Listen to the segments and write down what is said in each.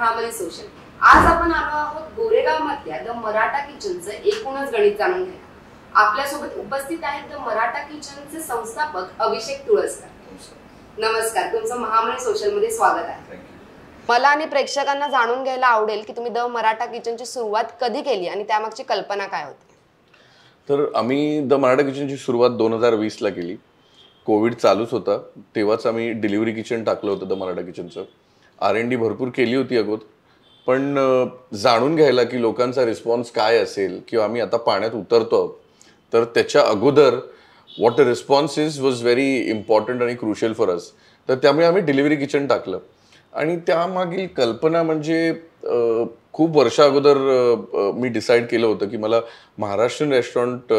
Mahamoney social. आज आपण आलो आहोत गोरेगाव मधल्या द मराठा किचनचं एकूणच गणित जाणून घ्यायला. आपल्यासोबत उपस्थित आहेत द मराठा किचनचे संस्थापक अभिषेक तुळसकर. नमस्कार, तुमचं महामनी सोशल मध्ये स्वागत आहे. मला आणि प्रेक्षकांना जाणून घ्यायला आवडेल की तुम्ही द मराठा किचनची सुरुवात कधी केली आणि त्यामागची कल्पना काय होती. तर आम्ही द मराठा किचनची सुरुवात 2020 ला केली. कोविड चालूच होता तेव्हाच आम्ही डिलिव्हरी किचन टाकलं होतं द मराठा किचनचं. R&D भरपूर केली होती अगोदर, पण जाणून घ्यायला की लोकांचा रिस्पॉन्स काय असेल किंवा आम्ही आता पाण्यात उतरतो तर त्याच्या अगोदर what a response is was very important आणि क्रुशियल फॉर अस. तर त्यामुळे आम्ही डिलिव्हरी किचन टाकलं. आणि त्यामागील कल्पना म्हणजे खूप वर्षा अगोदर मी डिसाईड केलं होतं की मला महाराष्ट्रीयन रेस्टॉरंट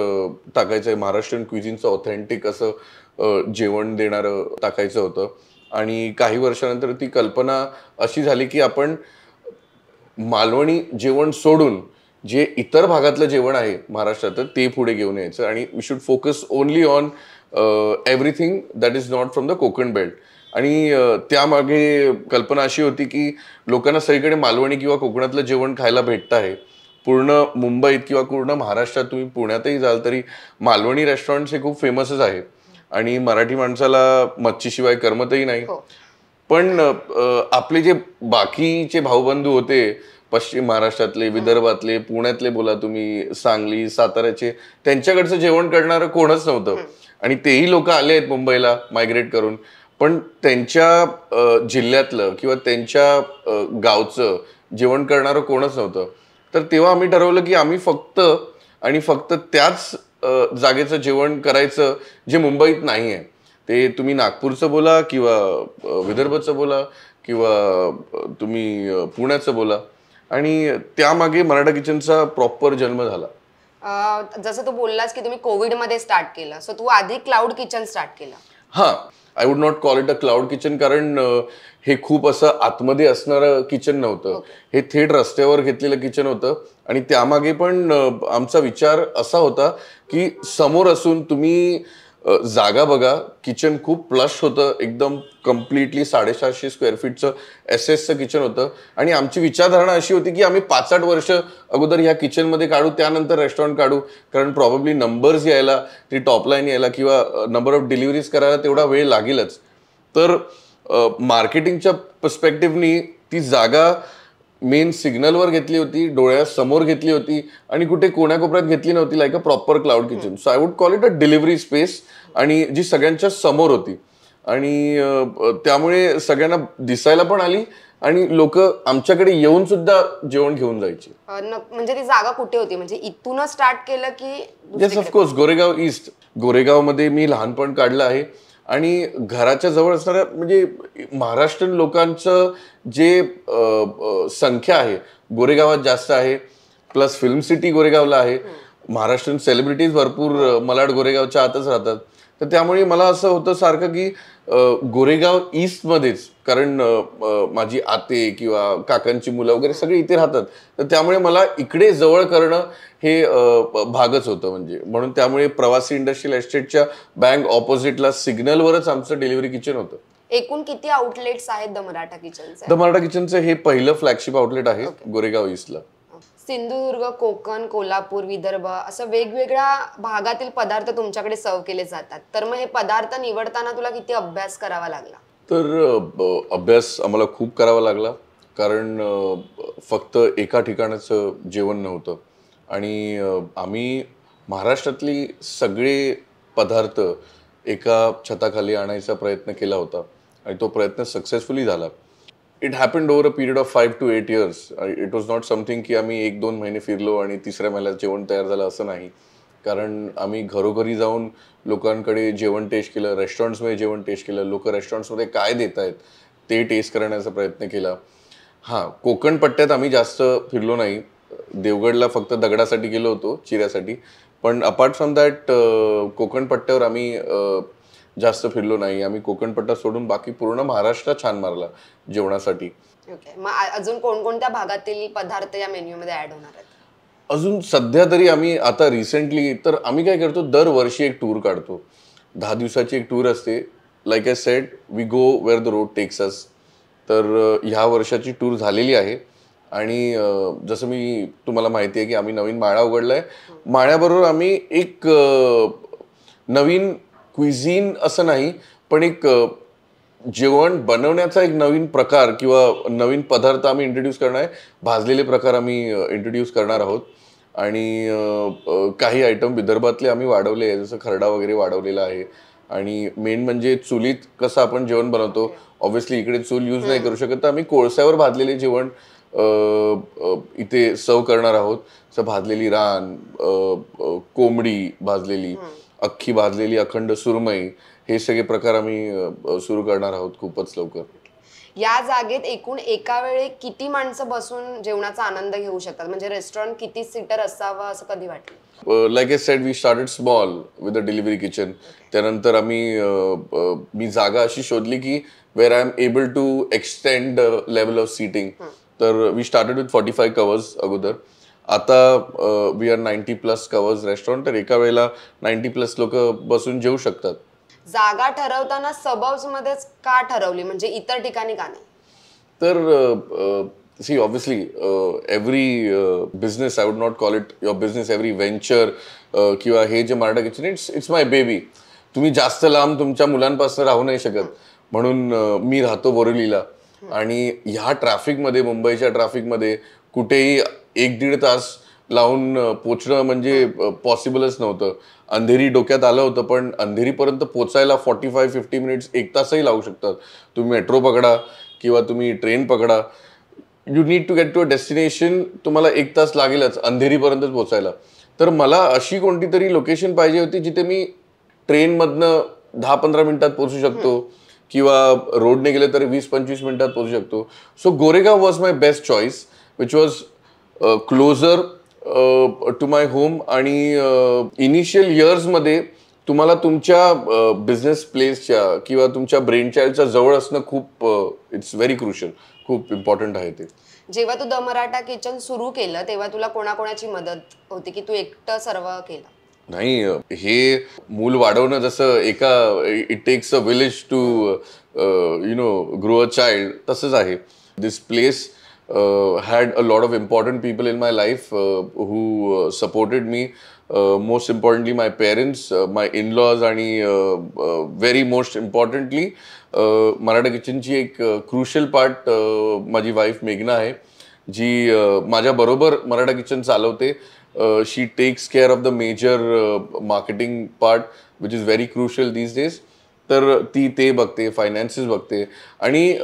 टाकायचं आहे. महाराष्ट्रीयन क्विझिनचं ऑथेंटिक असं जेवण देणारं टाकायचं होतं. आणि काही वर्षानंतर ती कल्पना अशी झाली की आपण मालवणी जेवण सोडून जे इतर भागातलं जेवण आहे महाराष्ट्रात ते पुढे घेऊन यायचं आणि we should focus only on everything that is not from the Konkan belt. आणि त्यामागे कल्पना अशी होती की लोकांना सगळीकडे मालवणी किंवा कोकणातलं जेवण खायला भेटतं आहे. पूर्ण मुंबईत किंवा पूर्ण महाराष्ट्रात तुम्ही पुण्यातही जाल तरी मालवणी रेस्टॉरंट्स हे खूप फेमसच आहे. आणि मराठी माणसाला मच्छीशिवाय करमतही नाही. पण आपले जे बाकीचे भाऊबंधू होते पश्चिम महाराष्ट्रातले, विदर्भातले, पुण्यातले बोला तुम्ही, सांगली, साताऱ्याचे, त्यांच्याकडचं जेवण करणारं कोणच नव्हतं. आणि तेही लोक आले आहेत मुंबईला मायग्रेट करून, पण त्यांच्या जिल्ह्यातलं किंवा त्यांच्या गावचं जेवण करणारं कोणच नव्हतं. तर तेव्हा आम्ही ठरवलं की आम्ही फक्त आणि फक्त त्याच जागेचं जेवण करायचं जे मुंबईत नाही आहे. ते तुम्ही नागपूरचं बोला किंवा विदर्भाचं बोला किंवा तुम्ही पुण्याचं बोला. आणि त्यामागे मराठा किचनचा प्रॉपर जन्म झाला. जसं तू बोललास की तुम्ही कोविड मध्ये स्टार्ट केलं, सो तू आधी क्लाउड किचन स्टार्ट केलं. हां, I would not call it a cloud kitchen, कारण हे खूप असं आतमध्ये असणारं किचन नव्हतं. हे थेट रस्त्यावर घेतलेलं किचन होतं. आणि त्यामागे पण आमचा विचार असा होता की समोर असून तुम्ही जागा बघा, किचन खूप प्लश होतं, एकदम कम्प्लिटली 750 स्क्वेअर फीटचं SS किचन होतं. आणि आमची विचारधारणा अशी होती की आम्ही 5-8 वर्ष अगोदर ह्या किचनमध्ये काढू, त्यानंतर रेस्टॉरंट काढू, कारण प्रॉब्ली नंबर्स यायला, ती टॉपलाईन यायला किंवा नंबर ऑफ डिलिव्हरीज करायला तेवढा वेळ लागेलच. तर मार्केटिंगच्या पर्स्पेक्टिव्हनी ती जागा मेन सिग्नलवर घेतली होती, डोळ्यासमोर घेतली होती आणि कुठे कोण्याकोपऱ्यात घेतली नव्हती, like a proper cloud kitchen. So I would call it a delivery space, आणि जी सगळ्यांच्या समोर होती. आणि त्यामुळे सगळ्यांना दिसायला पण आली आणि लोक आमच्याकडे येऊन सुद्धा जेवण घेऊन जायचे. म्हणजे ती जागा कुठे होती, म्हणजे इथूनच स्टार्ट केलं की? Yes, of course, Goregaon East. गोरेगावमध्ये मी लहानपण काढलं आहे. आणि घराच्या जवळ असणाऱ्या म्हणजे महाराष्ट्रीयन लोकांचं जे संख्या आहे गोरेगावात जास्त आहे. प्लस फिल्म सिटी गोरेगावला आहे. महाराष्ट्रीयन सेलिब्रिटीज भरपूर मलाड गोरेगावच्या आतच राहतात. तर त्यामुळे मला असं होतं सारखं की गोरेगाव ईस्टमध्येच, कारण माझी आते किंवा काकांची मुलं वगैरे सगळे इथे राहतात. तर त्यामुळे मला इकडे जवळ करणं हे भागच होतं. म्हणजे म्हणून त्यामुळे प्रवासी इंडस्ट्रियल एस्टेटच्या बँक ऑपोजिटला सिग्नलवरच आमचं डिलिव्हरी किचन होतं. एकूण किती आउटलेट्स आहेत द मराठा किचनचे? द मराठा किचनचं हे पहिलं फ्लॅगशिप आउटलेट आहे गोरेगाव ईस्टला. सिंधुदुर्ग, कोकण, कोल्हापूर, विदर्भ असं वेगवेगळ्या भागातील पदार्थ तुमच्याकडे सर्व केले जातात. तर मग हे पदार्थ निवडताना तुला किती अभ्यास करावा लागला? तर अभ्यास आम्हाला खूप करावा लागला, कारण फक्त एका ठिकाणाचं जेवण नव्हतं. आणि आम्ही महाराष्ट्रातली सगळे पदार्थ एका छताखाली आणायचा प्रयत्न केला होता आणि तो प्रयत्न सक्सेसफुली झाला. It happened over a period of 5 to 8 years. It was not something की आम्ही 1-2 महिने फिरलो आणि तिसऱ्या महिन्यात जेवण तयार झालं, असं नाही. कारण आम्ही घरोघरी जाऊन लोकांकडे जेवण टेस्ट केलं, रेस्टॉरंट्समध्ये जेवण टेस्ट केलं, लोक रेस्टॉरंट्समध्ये काय देत आहेत ते टेस्ट करण्याचा प्रयत्न केला. हां, कोकण पट्ट्यात आम्ही जास्त फिरलो नाही. देवगडला फक्त दगडासाठी गेलो होतो, चिऱ्यासाठी. पण अपार्ट फ्रॉम दॅट कोकण पट्ट्यावर आम्ही जास्त फिरलो नाही. आम्ही कोकणपट्टा सोडून बाकी पूर्ण महाराष्ट्र छान मारला जेवणासाठी. ओके, मग अजून कोणकोणत्या भागातील पदार्थ या मेन्यू मध्ये ऍड होणार आहेत? अजून सध्या तरी आम्ही आता रिसेंटली तर आम्ही काय करतो, दरवर्षी एक टूर काढतो. 10 दिवसाची एक टूर असते. Like I said, we go where the road takes us. तर ह्या वर्षाची टूर झालेली आहे आणि जसं मी तुम्हाला माहिती आहे की आम्ही नवीन माळा उघडलाय. माळ्याबरोबर आम्ही एक नवीन क्विझिन असं नाही, पण एक जेवण बनवण्याचा एक नवीन प्रकार किंवा नवीन पदार्थ आम्ही इंट्रोड्यूस करणार आहे. भाजलेले प्रकार आम्ही इंट्रोड्यूस करणार आहोत आणि काही आयटम विदर्भातले आम्ही वाढवले आहे, जसं खरडा वगैरे वाढवलेला आहे. आणि मेन म्हणजे चुलीत कसं आपण जेवण बनवतो, ऑब्व्हियसली इकडे चूल यूज नाही करू शकत, तर आम्ही कोळसावर भाजलेले जेवण इथे सर्व करणार आहोत. जसं भाजलेली रान, कोंबडी भाजलेली, अख्खी भाजलेली अखंड सुरमई, हे सगळे प्रकार आम्ही सुरू करणार आहोत खूपच लवकर. या जागेत एकूण एका वेळी किती माणसं बसून जेवणाचा आनंद घेऊ शकतात? म्हणजे रेस्टॉरंट किती सीटर असावं असं कधी वाटलं? Like I said, we started small with a delivery kitchen. त्यानंतर मी जागा अशी शोधली की where I am able to extend level of seating. तर वी स्टार्टेड विथ 45 कवर्स अगोदर. आता वी आर 90+ कवर्स रेस्टॉरंट, तर एका वेळेला 90+ लोक बसून जेवू शकतात. जागा ठरवताना सबअर्ब्स मध्येच का ठरवली, म्हणजे इतर ठिकाणी का नाही? तर see obviously every business, I would not call it your business, every venture किंवा हे जे Maratha kitchen, it's my baby. तुम्ही जास्त लांब तुमच्या मुलांपासून राहू नाही शकत, म्हणून मी राहतो बोरिवलीला आणि ह्या ट्रॅफिकमध्ये, मुंबईच्या ट्रॅफिकमध्ये कुठेही 1-1.5 तास लावून पोचणं म्हणजे पॉसिबलच नव्हतं. अंधेरी डोक्यात आलं होतं, पण अंधेरीपर्यंत पोचायला 45-50 मिनिट्स, 1 तासही लागू शकतात. तुम्ही मेट्रो पकडा किंवा तुम्ही ट्रेन पकडा, you need to get to a destination, तुम्हाला 1 तास लागेलच अंधेरीपर्यंतच पोचायला. तर मला अशी कोणती तरी लोकेशन पाहिजे होती जिथे मी ट्रेनमधनं 10-15 मिनिटात पोहोचू शकतो किंवा रोडने गेले तर 20-25 मिनिटात पोहोचू शकतो. So Goregaon was my best choice, which was closer to my home. आणि इनिशियल इयर्समध्ये तुम्हाला तुमच्या बिझनेस प्लेसच्या किंवा तुमच्या ब्रेन चाइल्डच्या जवळ असणं खूप इट्स व्हेरी क्रुशियल, खूप इम्पॉर्टंट आहे ते. जेव्हा तू द मराठा किचन सुरू केलं तेव्हा तुला कोणाकोणाची मदत होती की तू एकटं सर्व केलं? नाही, हे मूल वाढवणं जसं it takes a village to grow a child, तसंच आहे. This place had a lot of important people in my life who supported me. Most importantly, my parents, my in-laws, आणि very most importantly, मराठा किचनची एक crucial part माझी wife मेघना आहे, जी माझ्या बरोबर मराठा किचन चालवते. She takes care of the major marketing part, which is very crucial these days. तर ती ते बघते, फायनान्सेस बघते आणि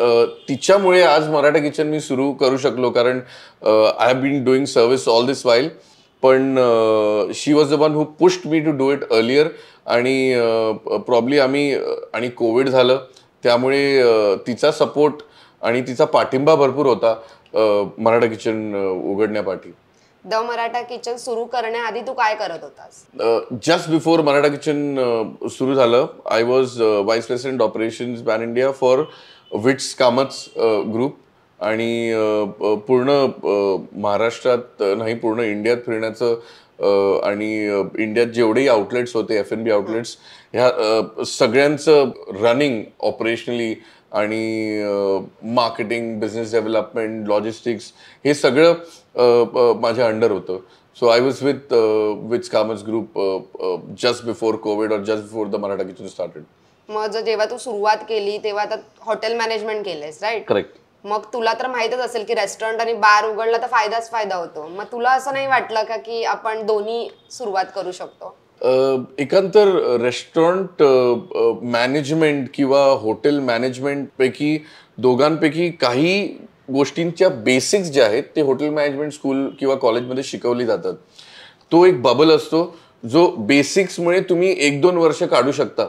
तिच्यामुळे आज मराठा किचन मी सुरू करू शकलो, कारण I have been doing service all this while. पण she was the one who pushed me to do it earlier. आणि प्रॉब्ली आणि कोविड झालं, त्यामुळे तिचा सपोर्ट आणि तिचा पाठिंबा भरपूर होता मराठा किचन उघडण्यापाठी. द मराठा किचन सुरू करण्याआधी तू काय करत होतास? जस्ट बिफोर मराठा किचन सुरू झालं, I was vice president operations pan India for Vits Kamats group. आणि पूर्ण महाराष्ट्रात नाही, पूर्ण इंडियात फिरण्याचं आणि इंडियात जेवढेही आउटलेट्स होते, F&B आउटलेट्स, ह्या सगळ्यांचं रनिंग ऑपरेशनली आणि मार्केटिंग, बिझनेस डेव्हलपमेंट, लॉजिस्टिक्स, हे सगळं माझ्या अंडर होतं. So I was with Vits Kamats group just before Covid और just before the Maratha Kitchen started. मग जेव्हा तू सुरुवात केली तेव्हा आता हॉटेल मॅनेजमेंट केलेस, राईट? करेक्ट. मग तुला तर माहितच असेल की रेस्टॉरंट आणि बार उघडला तर फायदाच फायदा होतो. मग तुला असं नाही वाटलं का की आपण दोन्ही सुरुवात करू शकतो? एकांतर रेस्टॉरंट मॅनेजमेंट किंवा हॉटेल मॅनेजमेंट पैकी दोघांपैकी काही गोष्टींच्या बेसिक्स ज्या आहेत ते हॉटेल मॅनेजमेंट स्कूल किंवा कॉलेजमध्ये शिकवली जातात. तो एक बबल असतो जो बेसिक्समुळे तुम्ही 1-2 वर्ष काढू शकता,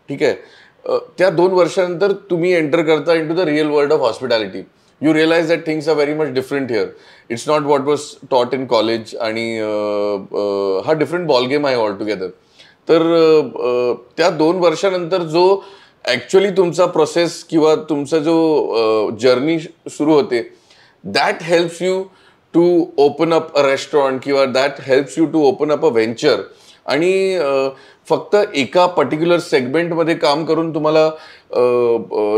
ठीक आहे. त्या 2 वर्षानंतर तुम्ही एंटर करता into the real world of hospitality. You realise that things are very much different here. It's not what was taught in college, आणि हा डिफरंट बॉल गेम आहे ऑल टुगेदर. तर त्या 2 वर्षानंतर जो ॲक्च्युअली तुमचा प्रोसेस किंवा तुमचा जो जर्नी सुरू होते, that helps you to open up a restaurant किंवा that helps you to open up a venture. आणि फक्त एका पर्टिक्युलर सेगमेंटमध्ये काम करून तुम्हाला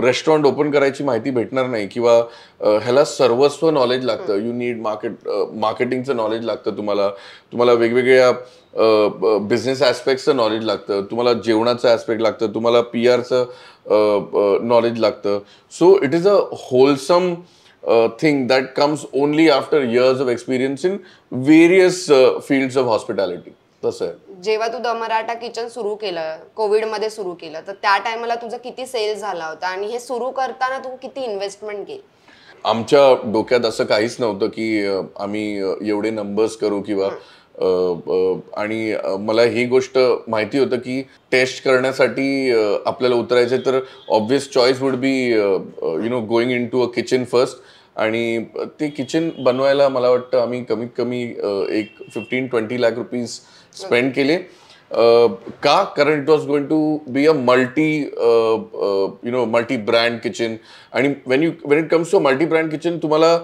रेस्टॉरंट ओपन करायची माहिती भेटणार नाही, किंवा ह्याला सर्वस्व नॉलेज लागतं. यू नीड मार्केटिंगचं नॉलेज लागतं, तुम्हाला वेगवेगळ्या बिझनेस ॲस्पेक्टचं नॉलेज लागतं, तुम्हाला जेवणाचं ॲस्पेक्ट लागतं, तुम्हाला PR चं नॉलेज लागतं. So it is a wholesome thing that comes only after years of experience in various fields of hospitality. तसं आहे. जेव्हा तू द मराठा किचन सुरू केलं, कोविडमध्ये सुरू केलं, तर त्या टायमाला तुझा किती सेल्स झाला होता आणि हे सुरू करताना तू किती इन्व्हेस्टमेंट केली? आमच्या डोक्यात असं काहीच नव्हतं की आम्ही एवढे नंबर्स करू किंवा आणि मला ही गोष्ट माहिती होतं की टेस्ट करण्यासाठी आपल्याला उतरायचे तर obvious choice would be going into a kitchen first. आणि ते किचन बनवायला मला वाटतं आम्ही कमीत कमी एक 15-20 लाख रुपीज स्पेंड केले. का? कारण it was going to be a multi brand kitchen. आणि when it comes to multi brand kitchen तुम्हाला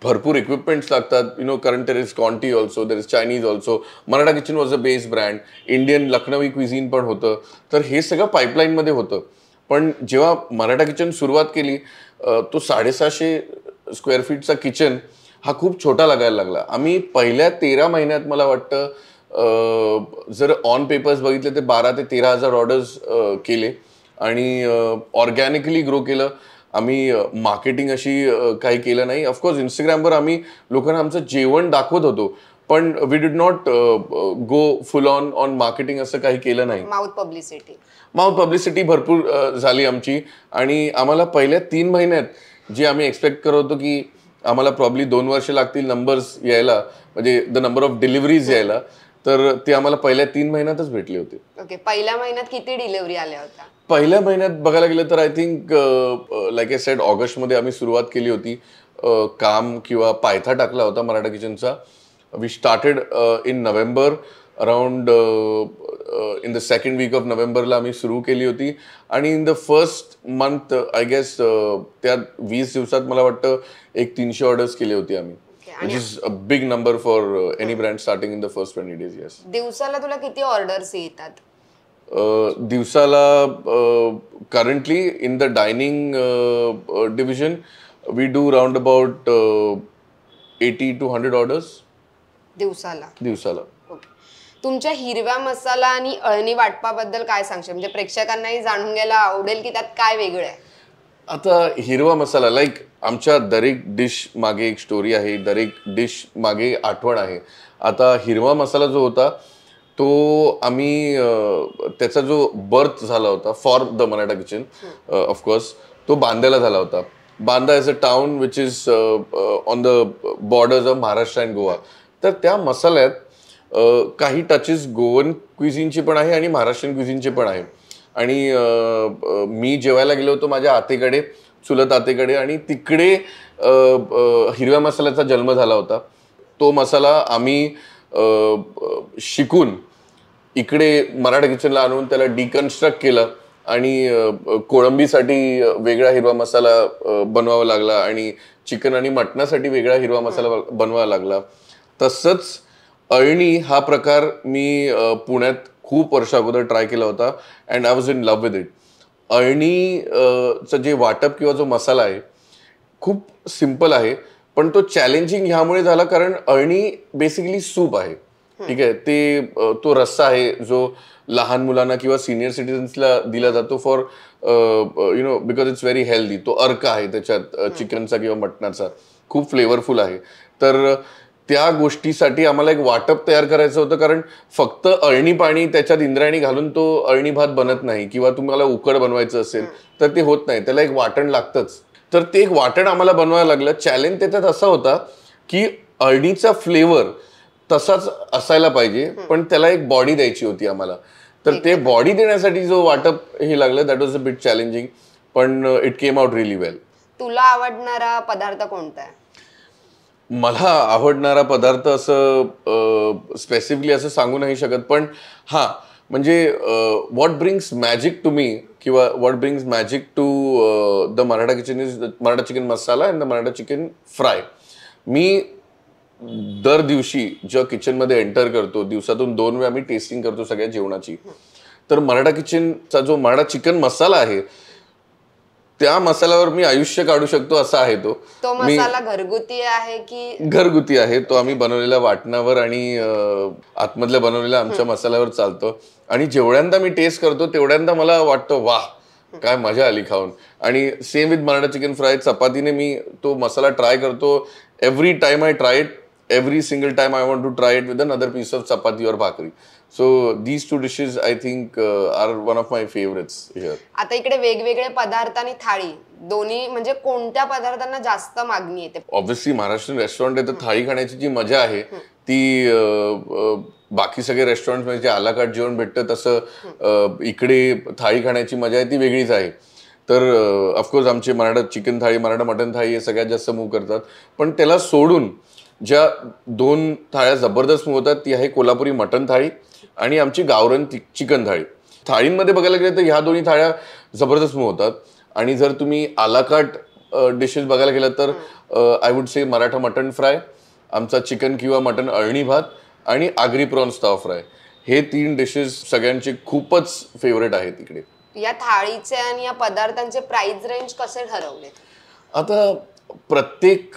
भरपूर इक्विपमेंट्स लागतात, कारण there is conti also, there is Chinese also. Maratha Kitchen was a base brand, Indian Lucknowi cuisine पण होतं, तर हे सगळं पाईपलाईनमध्ये होतं. पण जेव्हा मराठा किचन सुरुवात केली तो 650 स्क्वेअर फीटचा किचन हा खूप छोटा लागायला लागला. आम्ही पहिल्या 13 महिन्यात मला वाटतं जर ऑन पेपर्स बघितले तर 12,000 ते 13,000 ऑर्डर्स केले आणि ऑर्गॅनिकली ग्रो केलं. आम्ही मार्केटिंग अशी काही केलं नाही. ऑफकोर्स इंस्टाग्रामवर आम्ही लोकांना आमचं जेवण दाखवत होतो, पण we did not go full on marketing, असं काही केलं नाही. माउथ पब्लिसिटी भरपूर झाली आमची. आणि आम्हाला पहिल्या 3 महिन्यात जे आम्ही एक्सपेक्ट करत होतो की आम्हाला प्रॉब्ली 2 वर्ष लागतील नंबर्स यायला, म्हणजे द नंबर ऑफ डिलिव्हरीज यायला, तर ते आम्हाला पहिल्या 3 महिन्यातच भेटले होते. ओके, पहिल्या महिन्यात किती डिलिव्हरी आल्या होत्या? पहिल्या महिन्यात बघायला गेलं तर I think like I sed ऑगस्टमध्ये आम्ही सुरुवात केली होती. काम किंवा पायथा टाकला होता मराठा किचनचा. We started in November, around in the second week of नोव्हेंबरला आम्ही सुरू केली होती. आणि in the first month I guess त्या 20 दिवसात मला वाटतं 300 ऑर्डर्स केली होती आम्ही, which is a big number for any brand starting in the first 20 days. Yes. दिवसाला तुला किती ऑर्डर्स येतात? दिवसाला currently in the dining division we do round about 80 to 100 orders दिवसाला. तुमच्या हिरव्या मसाला आणि अळणी वाटपाबद्दल काय सांगशील? म्हणजे प्रेक्षकांनाही जाणून घ्यायला आवडेल की त्यात काय वेगळं आहे. आता हिरवा मसाला लाईक आमच्या दरेक डिश मागे एक स्टोरी आहे, दरेक डिश मागे आठवण आहे. आता हिरवा मसाला जो होता तो आम्ही त्याचा जो बर्थ झाला होता for the Maratha kitchen, of course तो बांद्याला झाला होता. Banda is a town which is on the borders of Maharashtra and Goa. तर त्या मसाल्यात काही टचेस गोवन क्विझिनचे पण आहे आणि महाराष्ट्रीयन क्विझिनचे पण आहे. आणि मी जेवायला गेलो होतो माझ्या आतेकडे, चुलत आतेकडे, आणि तिकडे हिरव्या मसाल्याचा जन्म झाला होता. तो मसाला आम्ही शिकून इकडे मराठा किचनला आणून त्याला डिकन्स्ट्रक्ट केलं आणि कोळंबीसाठी वेगळा हिरवा मसाला बनवावा लागला आणि चिकन आणि मटणासाठी वेगळा हिरवा मसाला बनवावा लागला. तसंच अळणी हा प्रकार मी पुण्यात खूप वर्ष अगोदर ट्राय केला होता and I was in love with it. अळणीचं जे वाटप किंवा जो मसाला आहे खूप सिम्पल आहे, पण तो चॅलेंजिंग ह्यामुळे झाला कारण अळणी बेसिकली सूप आहे. ठीक आहे, ते तो रस्सा आहे जो लहान मुलांना किंवा सिनियर सिटीजन्सला दिला जातो for because it's very healthy. तो अर्क आहे त्याच्यात चिकनचा किंवा मटणाचा, खूप फ्लेवरफुल आहे. तर त्या गोष्टीसाठी आम्हाला एक वाटप तयार करायचं होतं, कारण फक्त अळणी पाणी त्याच्यात इंद्रायणी घालून तो अळणी भात बनत नाही, किंवा तुम्हाला उकड बनवायचं असेल तर ते होत नाही, त्याला एक वाटण लागतंच. तर ते एक वाटण आम्हाला बनवायला लागलं. चॅलेंज त्याच्यात असा होता की अळणीचा फ्लेवर तसाच असायला पाहिजे, पण त्याला एक बॉडी द्यायची होती आम्हाला. तर ते बॉडी देण्यासाठी जो वाटप हे लागलं that was a bit challenging, पण इट केम आउट रिअली वेल. तुला आवडणारा पदार्थ कोणता आहे? मला आवडणारा पदार्थ असं स्पेसिफिकली असं सांगू नाही शकत, पण हां म्हणजे what brings magic to me किंवा what brings magic to the Maratha Kitchen is Maratha chicken masala and the Maratha chicken fry. मी दर दिवशी जेव्हा किचनमध्ये एंटर करतो, दिवसातून 2 वेळा मी टेस्टिंग करतो सगळ्या जेवणाची. तर मराठा किचनचा जो मराठा चिकन मसाला आहे, त्या मसाल्यावर मी आयुष्य काढू शकतो असा आहे तो. तो मसाला घरगुती आहे की? घरगुती आहे. तो आम्ही बनवलेल्या वाटणावर आणि आतमधल्या बनवलेल्या आमच्या मसाल्यावर चालतो. आणि जेवढ्यांदा मी टेस्ट करतो तेवढ्यांदा मला वाटतं वाह, काय मजा आली खाऊन. आणि same with Maratha chicken fry, चपातीने मी तो मसाला ट्राय करतो. Every time I try it, every single time I want to try it with another piece of chapati or bhakri. So these two dishes I think are one of my favorites here. आता इकडे वेगवेगळे पदार्थ आणि थाळी दोन्ही म्हणजे कोणत्या पदार्थांना जास्त मागणी येते? ऑब्व्हियसली महाराष्ट्रीयन रेस्टॉरंट आहे तर थाळी खाण्याची जी मजा आहे ती बाकी सगळे रेस्टॉरंट मध्ये जे आला कार्ट जेवण भेटतं तसं इकडे थाळी खाण्याची मजा आहे ती वेगळीच आहे. तर ऑफकोर्स आमचे मराठा चिकन थाळी, मराठा मटन थाळी हे सगळ्यात जास्त मूव्ह करतात. पण त्याला सोडून ज्या 2 थाळ्या जबरदस्त मूव्ह होतात ती आहे कोल्हापुरी मटन थाळी आणि आमची गावरान चिकन थाळी. थाळींमध्ये बघायला गेलं तर ह्या दोन्ही थाळ्या जबरदस्त मूव्ह होतात. आणि जर तुम्ही आलाकाट डिशेस बघायला गेलं तर I would say Maratha mutton fry, आमचा चिकन किंवा मटन अळणी भात आणि आगरी प्रॉन्स ताव फ्राय, हे 3 डिशेस सगळ्यांचे खूपच फेवरेट आहेत इकडे. या थाळीचे आणि या पदार्थांचे प्राइस रेंज कसे ठरवले? आता प्रत्येक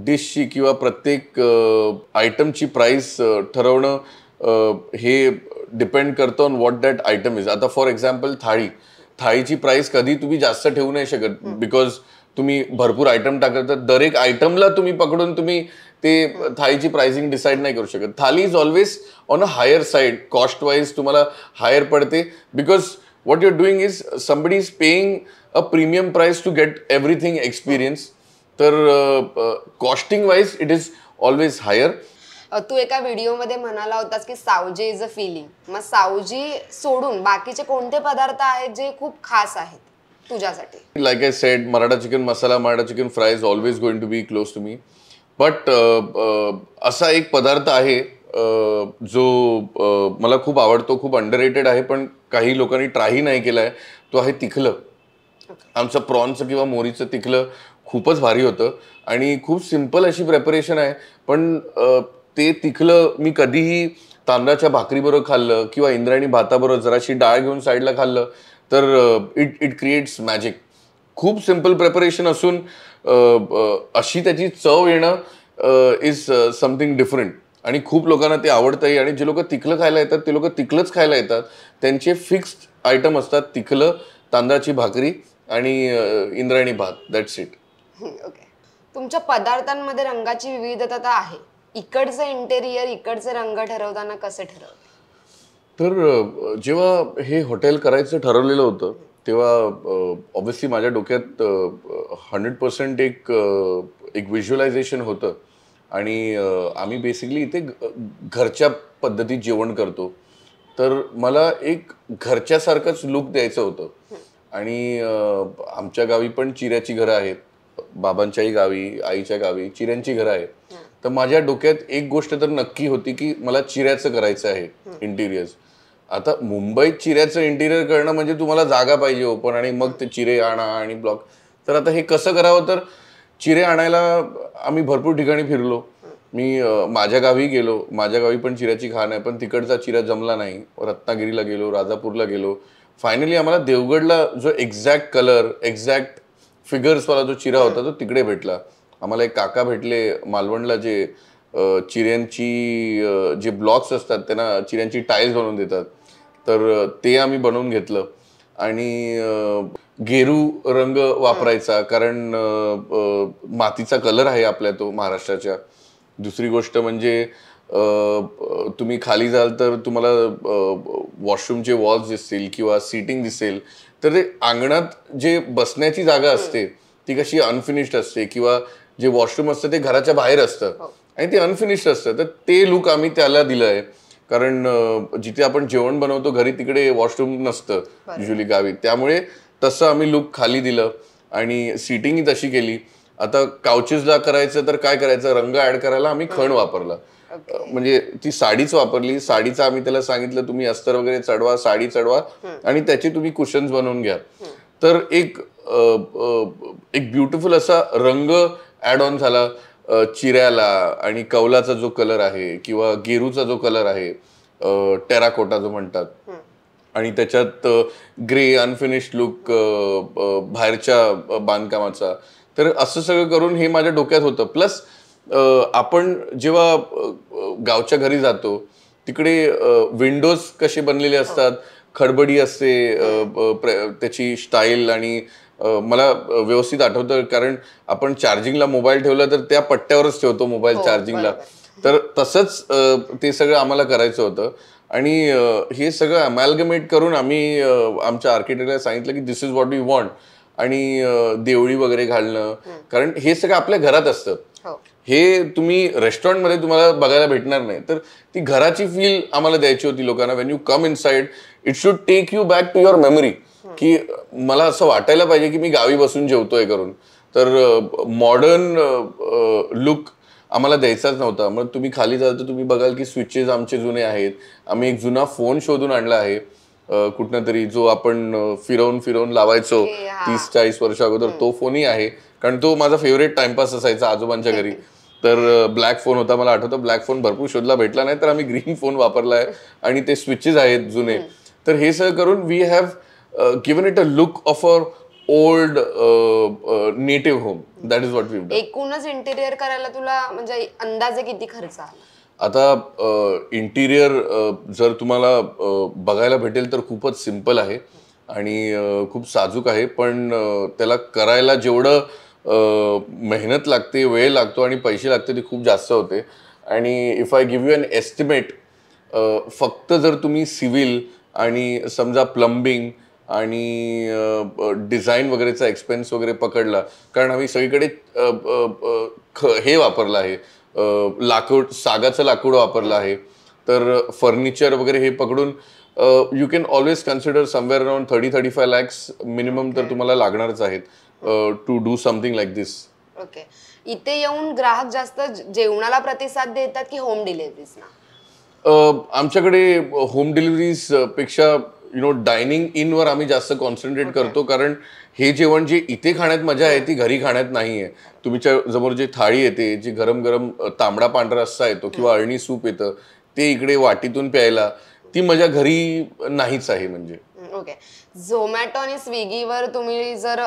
डिशची किंवा प्रत्येक आयटमची प्राइस ठरवणं हे डिपेंड करतं on what that item is. आता फॉर एक्झाम्पल थाळीची प्राइस कधी तुम्ही जास्त ठेवू नाही शकत, बिकॉज तुम्ही भरपूर आयटम टाकत तर दर एक आयटमला तुम्ही पकडून तुम्ही ते थाळीची प्राइसिंग डिसाईड नाही करू शकत. Thali is always on a higher side, cost wise तुम्हाला हायर पडते, because what you are doing is somebody is paying a premium price to get everything experience. तर costing wise it is always higher. तू एका व्हिडिओमध्ये म्हणाला होतास की Savji is a feeling. मग सावजी सोडून बाकीचे कोणते पदार्थ आहेत जे खूप खास आहेत तुझ्यासाठी? Like I said, Maratha chicken masala, Maratha chicken fry is always going to be close to me. But असा एक पदार्थ आहे जो मला खूप आवडतो, खूप अंडररेटेड आहे, पण काही लोकांनी ट्रायही नाही केलाय. तो आहे तिखलं. आमचं प्रॉन्सचं किंवा मोरीचं तिखलं खूपच भारी होतं आणि खूप सिम्पल अशी प्रेपरेशन आहे. पण ते तिखलं मी कधीही तांदळाच्या भाकरीबरोबर खाल्लं किंवा इंद्रायणी भाताबरोबर जराशी डाळ घेऊन साईडला खाल्लं तर इट क्रिएट्स मॅजिक. खूप सिम्पल प्रेपरेशन असून अशी त्याची चव येणं इज समथिंग डिफरंट आणि खूप लोकांना ते आवडतंही. आणि जे लोक तिखलं खायला येतात ते लोक तिखलंच खायला येतात. त्यांचे फिक्स्ड आयटम असतात तिखलं, तांदळाची भाकरी आणि इंद्रायणी भात, दॅट्स इट. ओके. तुमच्या पदार्थांमध्ये रंगाची विविधता तर आहे. इकडचं इंटेरियर, इकडचे रंग ठरवताना कसे ठरवते? तर जेव्हा हे हॉटेल करायचं ठरवलेलं होतं तेव्हा ऑब्व्हियसली माझ्या डोक्यात 100% एक व्हिज्युअलायझेशन होतं. आणि आम्ही बेसिकली इथे घरच्या पद्धतीत जेवण करतो, तर मला एक घरच्यासारखंच लुक द्यायचं होतं. आणि आमच्या गावी पण चिऱ्याची घरं आहेत, बाबांच्याही गावी, आईच्या गावी चिऱ्यांची घरं आहेत. तर माझ्या डोक्यात एक गोष्ट तर नक्की होती की मला चिऱ्याचं करायचं आहे इंटिरियर्स. आता मुंबईत चिऱ्याचं इंटिरियर करणं म्हणजे तुम्हाला जागा पाहिजे ओपन, आणि मग ते चिरे आणा आणि ब्लॉक. तर आता हे कसं करावं, तर चिरे आणायला आम्ही भरपूर ठिकाणी फिरलो. मी माझ्या गावी गेलो, माझ्या गावी पण चिऱ्याची खाण आहे, पण तिकडचा चिरा जमला नाही. रत्नागिरीला गेलो, राजापूरला गेलो. फायनली आम्हाला देवगडला जो एक्झॅक्ट कलर, एक्झॅक्ट फिगर्सवाला जो चिरा होता तो तिकडे भेटला. आम्हाला एक काका भेटले मालवणला जे चिऱ्यांची जे ब्लॉक्स असतात त्यांना चिऱ्यांची टाईल्स बनवून देतात. तर ते आम्ही बनवून घेतलं. आणि गेरू रंग वापरायचा, कारण मातीचा कलर आहे आपल्या तो महाराष्ट्राच्या. दुसरी गोष्ट म्हणजे तुम्ही खाली जाल तर तुम्हाला वॉशरूमचे वॉल्स दिसतील किंवा सीटिंग दिसेल, तर ते अंगणात जे बसण्याची जागा असते ती कशी अनफिनिश्ड असते, किंवा जे वॉशरूम असतं ते घराच्या बाहेर असतं आणि ते अनफिनिश्ड असतं. तर ते लुक आम्ही त्याला दिलं आहे, कारण जिथे आपण जेवण बनवतो घरी तिकडे वॉशरूम नसतं युजली गावी. त्यामुळे तसं आम्ही लुक खाली दिलं आणि सीटिंगही तशी केली. आता काउचेसला करायचं तर काय करायचं, रंग ऍड करायला आम्ही खण वापरला. म्हणजे ती साडीच वापरली. साडीचं आम्ही त्याला सांगितलं तुम्ही अस्तर वगैरे चढवा, साडी चढवा आणि त्याचे तुम्ही कुशन्स बनवून घ्या. तर एक ब्युटिफुल असा रंग ऍड ऑन झाला. चिऱ्याला आणि कौलाचा जो कलर आहे किंवा गेरूचा जो कलर आहे, टेराकोटा जो म्हणतात, आणि त्याच्यात ग्रे अनफिनिश्ड लुक बाहेरच्या बांधकामाचा, तर असं सगळं करून हे माझ्या डोक्यात होतं. प्लस आपण जेव्हा गावच्या घरी जातो तिकडे विंडोज कसे बनलेले असतात, खडबडी असते त्याची स्टाईल, आणि मला व्यवस्थित आठवतं कारण आपण चार्जिंगला मोबाईल ठेवला तर त्या पट्ट्यावरच ठेवतो मोबाईल चार्जिंगला, तर तसंच ते सगळं आम्हाला करायचं होतं. आणि हे सगळं अमॅलगमेट करून आम्ही आमच्या आर्किटेक्टला सांगितलं की दिस इज व्हॉट वी वॉन्ट, आणि देवळी वगैरे घालणं, कारण हे सगळं आपल्या घरात असतं. हे तुम्ही रेस्टॉरंटमध्ये तुम्हाला बघायला भेटणार नाही, तर ती घराची फील आम्हाला द्यायची होती लोकांना. When you come inside it should take you back to your memory, की मला असं वाटायला पाहिजे की मी गावी बसून जेवतोय करून. तर मॉडर्न लुक आम्हाला द्यायचाच नव्हता. मग तुम्ही खाली जाल तर तुम्ही बघाल की स्विचेस आमचे जुने आहेत. आम्ही एक जुना फोन शोधून आणला आहे कुठनं तरी, जो आपण फिरवून फिरवून लावायचो 30-40 वर्ष अगोदर. तो फोनही आहे, कारण तो माझा फेवरेट टाइमपास असायचा आजोबांच्या घरी. तर ब्लॅक फोन होता, मला आठवतं. ब्लॅक फोन भरपूर शोधला, भेटला नाही, तर आम्ही ग्रीन फोन वापरलाय, आणि ते स्विचेस आहेत जुने. तर हे सगळं करून we have given it a look of a old native home. That is what we done. एकूणच इंटिरियर करायला तुला म्हणजे अंदाजे किती खर्च आला? आता इंटिरियर जर तुम्हाला बघायला भेटेल तर खूपच सिम्पल आहे आणि खूप साजूक आहे, पण त्याला करायला जेवढं मेहनत लागते, वेळ लागतो आणि पैसे लागते ते खूप जास्त होते. आणि if I give you an estimate, फक्त जर तुम्ही सिव्हिल आणि समजा प्लंबिंग आणि डिझाईन वगैरेचा एक्सपेन्स वगैरे पकडला, कारण आम्ही सगळीकडे हे वापरलं आहे, लाकूड, सागाचं लाकूड वापरलं आहे. तर फर्निचर वगैरे हे पकडून you can always consider somewhere around 30-35 lakhs minimum तर तुम्हाला लागणारच आहेत to do something like this. Okay. इथे येऊन ग्राहक जास्त जेवणाला प्रतिसाद देतात की होम डिलिव्हरीजना? आमच्याकडे होम डिलिव्हरीज पेक्षा डायनिंग इन वर आम्ही जास्त कॉन्सन्ट्रेट करतो, कारण हे जेवण जे इथे खाण्यात मजा आहे ती घरी खाण्यात नाही आहे. तुमच्या समोर जे थाळी येते, जी गरम गरम तांबडा पांढरा रस्सा येतो किंवा अळणी सूप येतं, ते इकडे वाटीतून प्यायला, ती मजा घरी नाहीच आहे. म्हणजे ओके. झोमॅटो आणि स्विगीवर तुम्ही जर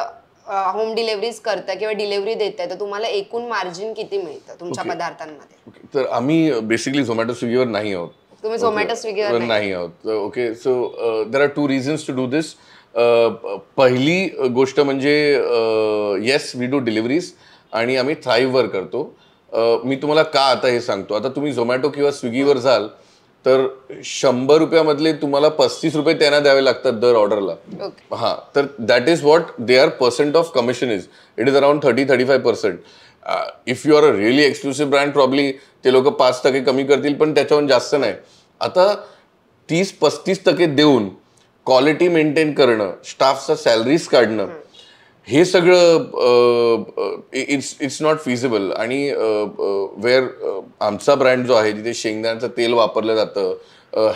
होम डिलिव्हरीज करता किंवा डिलिव्हरी देताय, तर तुम्हाला एकूण मार्जिन किती मिळतं तुमच्या पदार्थांमध्ये? तर आम्ही बेसिकली झोमॅटो स्विगीवर नाही आहोत. तुम्ही झोमॅटो स्विगीवर नाही आहोत. Okay. So there are 2 reasons to do this. पहिली गोष्ट म्हणजे येस वी डू डिलिव्हरीज आणि आम्ही थ्राईव्हवर करतो. मी तुम्हाला का आता हे सांगतो. आता तुम्ही झोमॅटो किंवा स्विगीवर जाल तर 100 रुपयामधले तुम्हाला 35 रुपये त्यांना द्यावे लागतात दर ऑर्डरला. हा, तर that is what their percent of commission is. It is around 30-35%. If you are a really exclusive brand probably ते लोक 5% कमी करतील, पण त्याच्याहून जास्त नाही. आता 30-35% देऊन क्वालिटी मेंटेन करणं, स्टाफचा सॅलरीज काढणं, हे सगळं इट्स नॉट फिजिबल. आणि वेअर आमचा ब्रँड जो आहे, जिथे शेंगदाण्याचं तेल वापरलं जातं,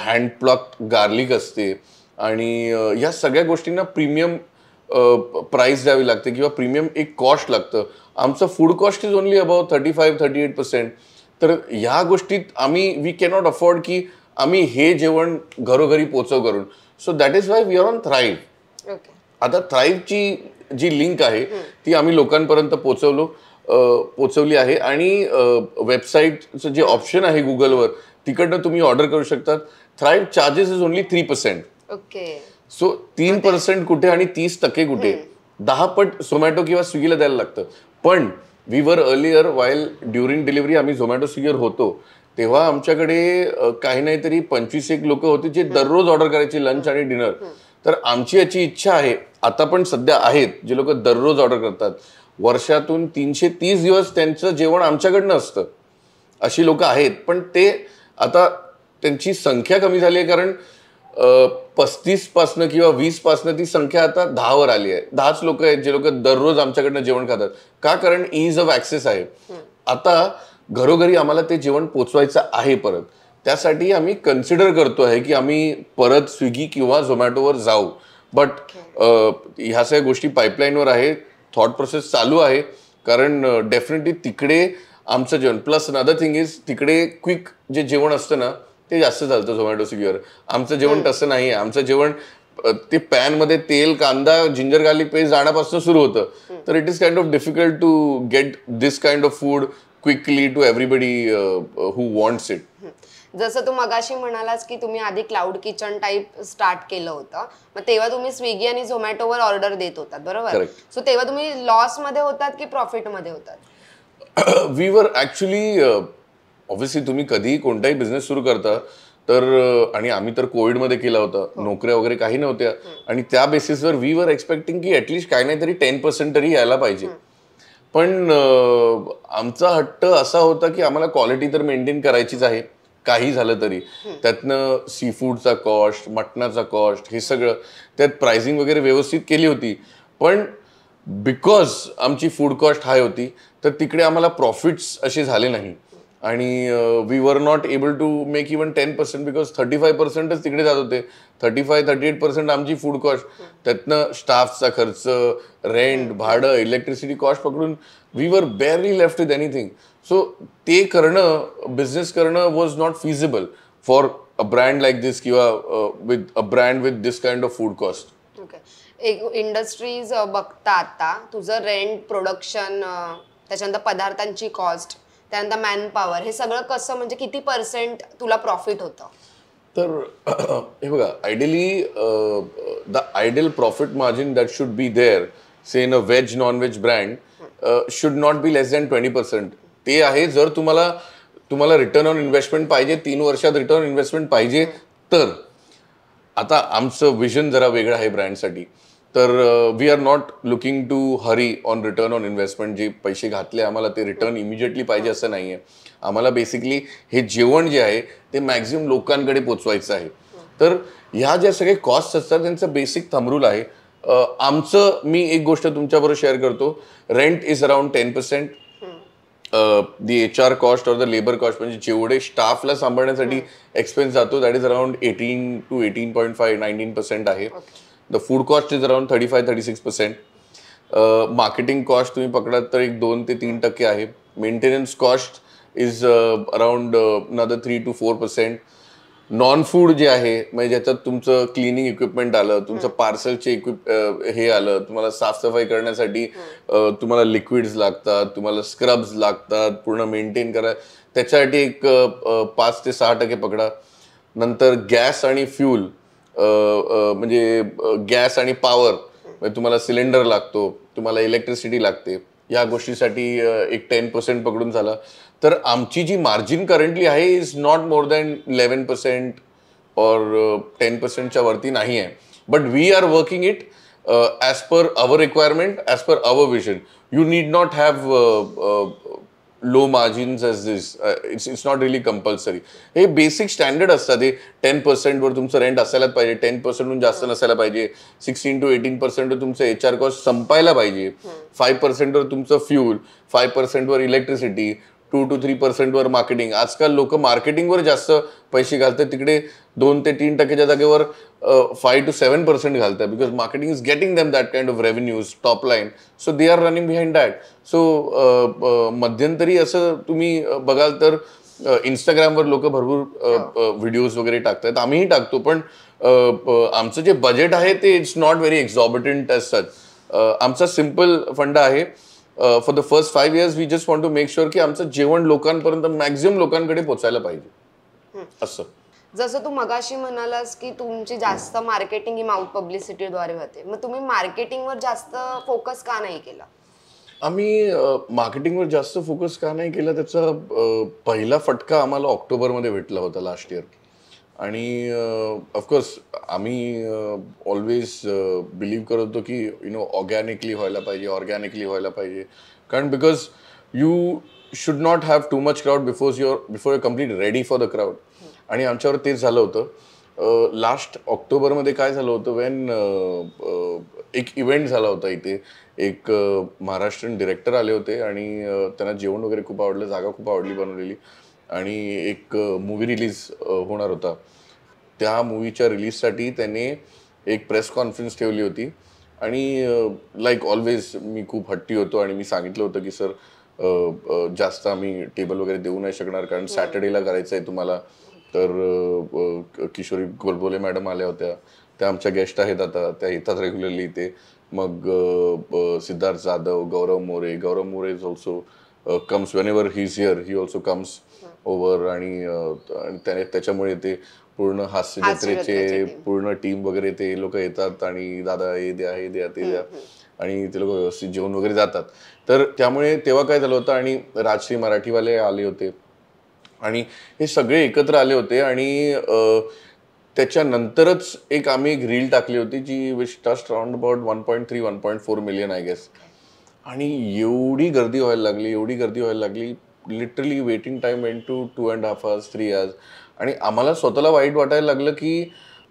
हँड प्लॉक्ड गार्लिक असते, आणि या सगळ्या गोष्टींना प्रीमियम प्राइस द्यावी लागते किंवा प्रीमियम एक कॉस्ट लागतं. आमचं food cost is only about 35-38%. तर ह्या गोष्टीत वी कॅनॉट अफोर्ड की आम्ही हे जेवण घरोघरी पोचव करून. So that is why we are on Thrive. आता थ्राईव्हची जी लिंक आहे ती आम्ही लोकांपर्यंत पोचवली आहे, आणि वेबसाईटचं जे ऑप्शन आहे गुगलवर, तिकडनं तुम्ही ऑर्डर करू शकता. Thrive charges is only 3%. Okay. So 3% कुठे आणि 30% कुठे, 10 पट झोमॅटो किंवा स्विगीला द्यायला लागतं. पण we were earlier while during delivery आम्ही झोमॅटो स्विगीवर होतो तेव्हा आमच्याकडे काही नाही तरी 25 लोक होते जे दररोज ऑर्डर करायचे लंच आणि डिनर. तर आमची याची इच्छा आहे, आता पण सध्या आहेत जे लोक दररोज ऑर्डर करतात, वर्षातून 330 दिवस त्यांचं जेवण आमच्याकडनं असतं. अशी लोक आहेत, पण ते आता त्यांची संख्या कमी झाली आहे, कारण 35 पासनं किंवा 20 पासनं ती संख्या आता 10 वर आली आहे. 10च लोक आहेत जे लोक दररोज आमच्याकडनं जेवण खातात. का? कारण इज ऑफ ऍक्सेस आहे. आता घरोघरी आम्हाला ते जेवण पोचवायचं आहे परत. त्यासाठी आम्ही कन्सिडर करतो आहे की आम्ही परत स्विगी किंवा झोमॅटोवर जाऊ. बट ह्या सगळ्या गोष्टी पाईपलाईनवर आहे, थॉट प्रोसेस चालू आहे, कारण डेफिनेटली तिकडे आमचं जेवण प्लस अनदर थिंग इज तिकडे क्विक जे जेवण असतं ना ते जास्त चालतं झोमॅटो स्विगीवर. आमचं जेवण तसं नाहीये. आमचं जेवण ते पॅन मध्ये तेल कांदा जिंजर गार्लिक पेस्ट जाण्यापासून सुरू होतं. तर it is kind of difficult to get this kind of food quickly to everybody who wants it. जसं तू मगाशी म्हणालास की तुम्ही आधी क्लाउड किचन टाईप स्टार्ट केलं होतं, मग तेव्हा तुम्ही स्विगी आणि झोमॅटोवर ऑर्डर देत होतात बरोबर. सो तेव्हा तुम्ही लॉस मध्ये होतात की प्रॉफिट मध्ये होतात? वी वर ऍक्च्युली ऑब्व्हियसली तुम्ही कधीही कोणताही बिझनेस सुरू करता तर आणि आम्ही तर कोविडमध्ये केला होता, नोकऱ्या वगैरे काही नव्हत्या आणि त्या बेसिसवर वी वर एक्सपेक्टिंग की ऍटलिस्ट काही नाही तरी 10% तरी यायला पाहिजे. पण आमचा हट्ट असा होता की आम्हाला क्वालिटी तर मेंटेन करायचीच आहे काही झालं तरी. त्यातनं सी फूडचा कॉस्ट, मटणाचा कॉस्ट हे सगळं त्यात प्राइसिंग वगैरे व्यवस्थित केली होती. पण बिकॉज आमची फूड कॉस्ट हाय होती तर तिकडे आम्हाला प्रॉफिट्स असे झाले नाही आणि we were not able to make even 10% because 35%च तिकडे जात होते. 35-38% आमची फूड कॉस्ट, त्यातनं स्टाफचा खर्च, रेंट, भाडं, इलेक्ट्रिसिटी कॉस्ट पकडून we were barely left with anything. So ते करणं बिझनेस करणं was not feasible for a brand like this किंवा with a brand with this kind of food cost. Okay. एक industries बघता आता तुझं रेंट, प्रोडक्शन, त्याच्यानंतर पदार्थांची कॉस्ट, त्यानंतर मॅन पॉवर, हे सगळं कसं म्हणजे किती % तुला प्रॉफिट होतं? तर हे बघा ideally the ideal profit margin that should be there say in a veg non veg brand should not be less than 20%. ते आहे जर तुम्हाला रिटर्न ऑन इन्व्हेस्टमेंट पाहिजे, 3 वर्षात रिटर्न ऑन इन्व्हेस्टमेंट पाहिजे तर. आता आमचं विजन जरा वेगळं आहे ब्रँडसाठी. तर we are not looking to hurry on return on investment. जे पैसे घातले आम्हाला ते रिटर्न इमिजिएटली पाहिजे असं नाहीये. आम्हाला बेसिकली हे जेवण जे आहे ते मॅक्झिमम लोकांकडे पोचवायचं आहे. तर ह्या ज्या सगळे कॉस्ट असतात त्यांचं बेसिक थंब रूल आहे. आमचं मी एक गोष्ट तुमच्याबरोबर शेअर करतो. Rent is around 10%. The HR cost और द लेबर कॉस्ट म्हणजे जेवढे स्टाफला सांभाळण्यासाठी एक्सपेन्स जातो दॅट इज अराउंड 18 to 18.5, 19% आहे. The food cost is around 35-36%. Marketing cost तुम्ही पकडात तर एक 2 ते 3% आहे. Maintenance cost is around another 3 to 4%. Non food जे आहे म्हणजे ज्याच्यात तुमचं क्लिनिंग इक्विपमेंट आलं, तुमचं पार्सलचे हे आलं, तुम्हाला साफसफाई करण्यासाठी तुम्हाला लिक्विड्स लागतात, तुम्हाला स्क्रब्स लागतात पूर्ण मेंटेन करा, त्याच्यासाठी एक 5 ते 6% पकडा. नंतर गॅस आणि फ्यूल म्हणजे गॅस आणि पॉवर म्हणजे तुम्हाला सिलेंडर लागतो, तुम्हाला इलेक्ट्रिसिटी लागते, या गोष्टीसाठी एक 10% पकडून झाला. तर आमची जी मार्जिन करंटली आहे इज नॉट मोर दॅन 11% और 10%च्या वरती नाही आहे. But we are working it as per our requirement, as per our vision. You need not have low margins as this. It's not really compulsory. हे basic standard असतात. हे 10% वर तुमचं रेंट असायलाच पाहिजे, 10% जास्त नसायला पाहिजे, 16 to 18% वर तुमचं HR कॉस्ट संपायला पाहिजे, 5% वर तुमचं फ्यूल, 5% वर इलेक्ट्रिसिटी, 2 to 3% वर मार्केटिंग. आजकाल लोक मार्केटिंगवर जास्त पैसे घालतात, तिकडे 2 ते 3%च्या जागेवर 5 to 7% घालतात because marketing is getting them that kind of revenues top line. So they are running behind that. So मध्यंतरी असं तुम्ही बघाल तर इंस्टाग्रामवर लोक भरपूर व्हिडिओज वगैरे टाकतात, आम्हीही टाकतो. पण आमचं जे बजेट आहे ते it's not very exorbitant as such. आमचा सिम्पल फंडा आहे. For the first 5 years we just want to make sure की आमचं जेवण लोकांपर्यंत मॅक्झिमम लोकांकडे पोचायला पाहिजे असं. जसं तू मगाशी म्हणालास की तुमची जास्त मार्केटिंग ही माउथ पब्लिसिटीद्वारे होते, मग तुम्ही मार्केटिंगवर जास्त फोकस का नाही केला? आम्ही मार्केटिंगवर जास्त फोकस का नाही केला त्याचा पहिला फटका आम्हाला ऑक्टोबरमध्ये भेटला होता लास्ट इयर. आणि ऑफकोर्स आम्ही ऑलवेज बिलीव्ह करत होतो की ऑर्गॅनिकली व्हायला पाहिजे. कारण because you should not have too much crowd before your complete ready for the crowd. आणि आमच्यावर तेच झालं होतं. लास्ट ऑक्टोबरमध्ये काय झालं होतं, वेन एक इव्हेंट झाला होता इथे. एक महाराष्ट्रीयन डिरेक्टर आले होते आणि त्यांना जेवण वगैरे खूप आवडलं, जागा खूप आवडली बनवलेली, आणि एक मूवी रिलीज होणार होता. त्या मूवीच्या रिलीजसाठी त्याने एक प्रेस कॉन्फरन्स ठेवली होती. आणि लाईक ऑलवेज मी खूप हट्टी होतो आणि मी सांगितलं होतं की सर जास्त आम्ही टेबल वगैरे देऊ नाही शकणार, कारण सॅटर्डेला करायचं आहे तुम्हाला. तर किशोरी गोलबोले मॅडम आल्या होत्या, त्या आमच्या गेस्ट आहेत आता, त्या येतात रेग्युलरली इथे. मग Siddharth Jadhav, Gaurav More is also comes whenever he is here, he also comes over. आणि त्याच्यामुळे ते पूर्ण हास्य जत्रेचे पूर्ण टीम वगैरे ते लोक येतात आणि दादा हे द्या हे द्या ते द्या, आणि ते लोक व्यवस्थित जेवण वगैरे जातात. तर त्यामुळे तेव्हा काय झालं होतं, आणि राजश्री मराठीवाले आले होते आणि हे सगळे एकत्र आले होते. आणि त्याच्यानंतरच आम्ही एक रील टाकली होती जी which touched around about 1.3-1.4 million I guess. आणि एवढी गर्दी व्हायला लागली, literally waiting time went to 2.5 hours 3 hours. आणि आम्हाला स्वतःला वाईट वाटायला लागलं की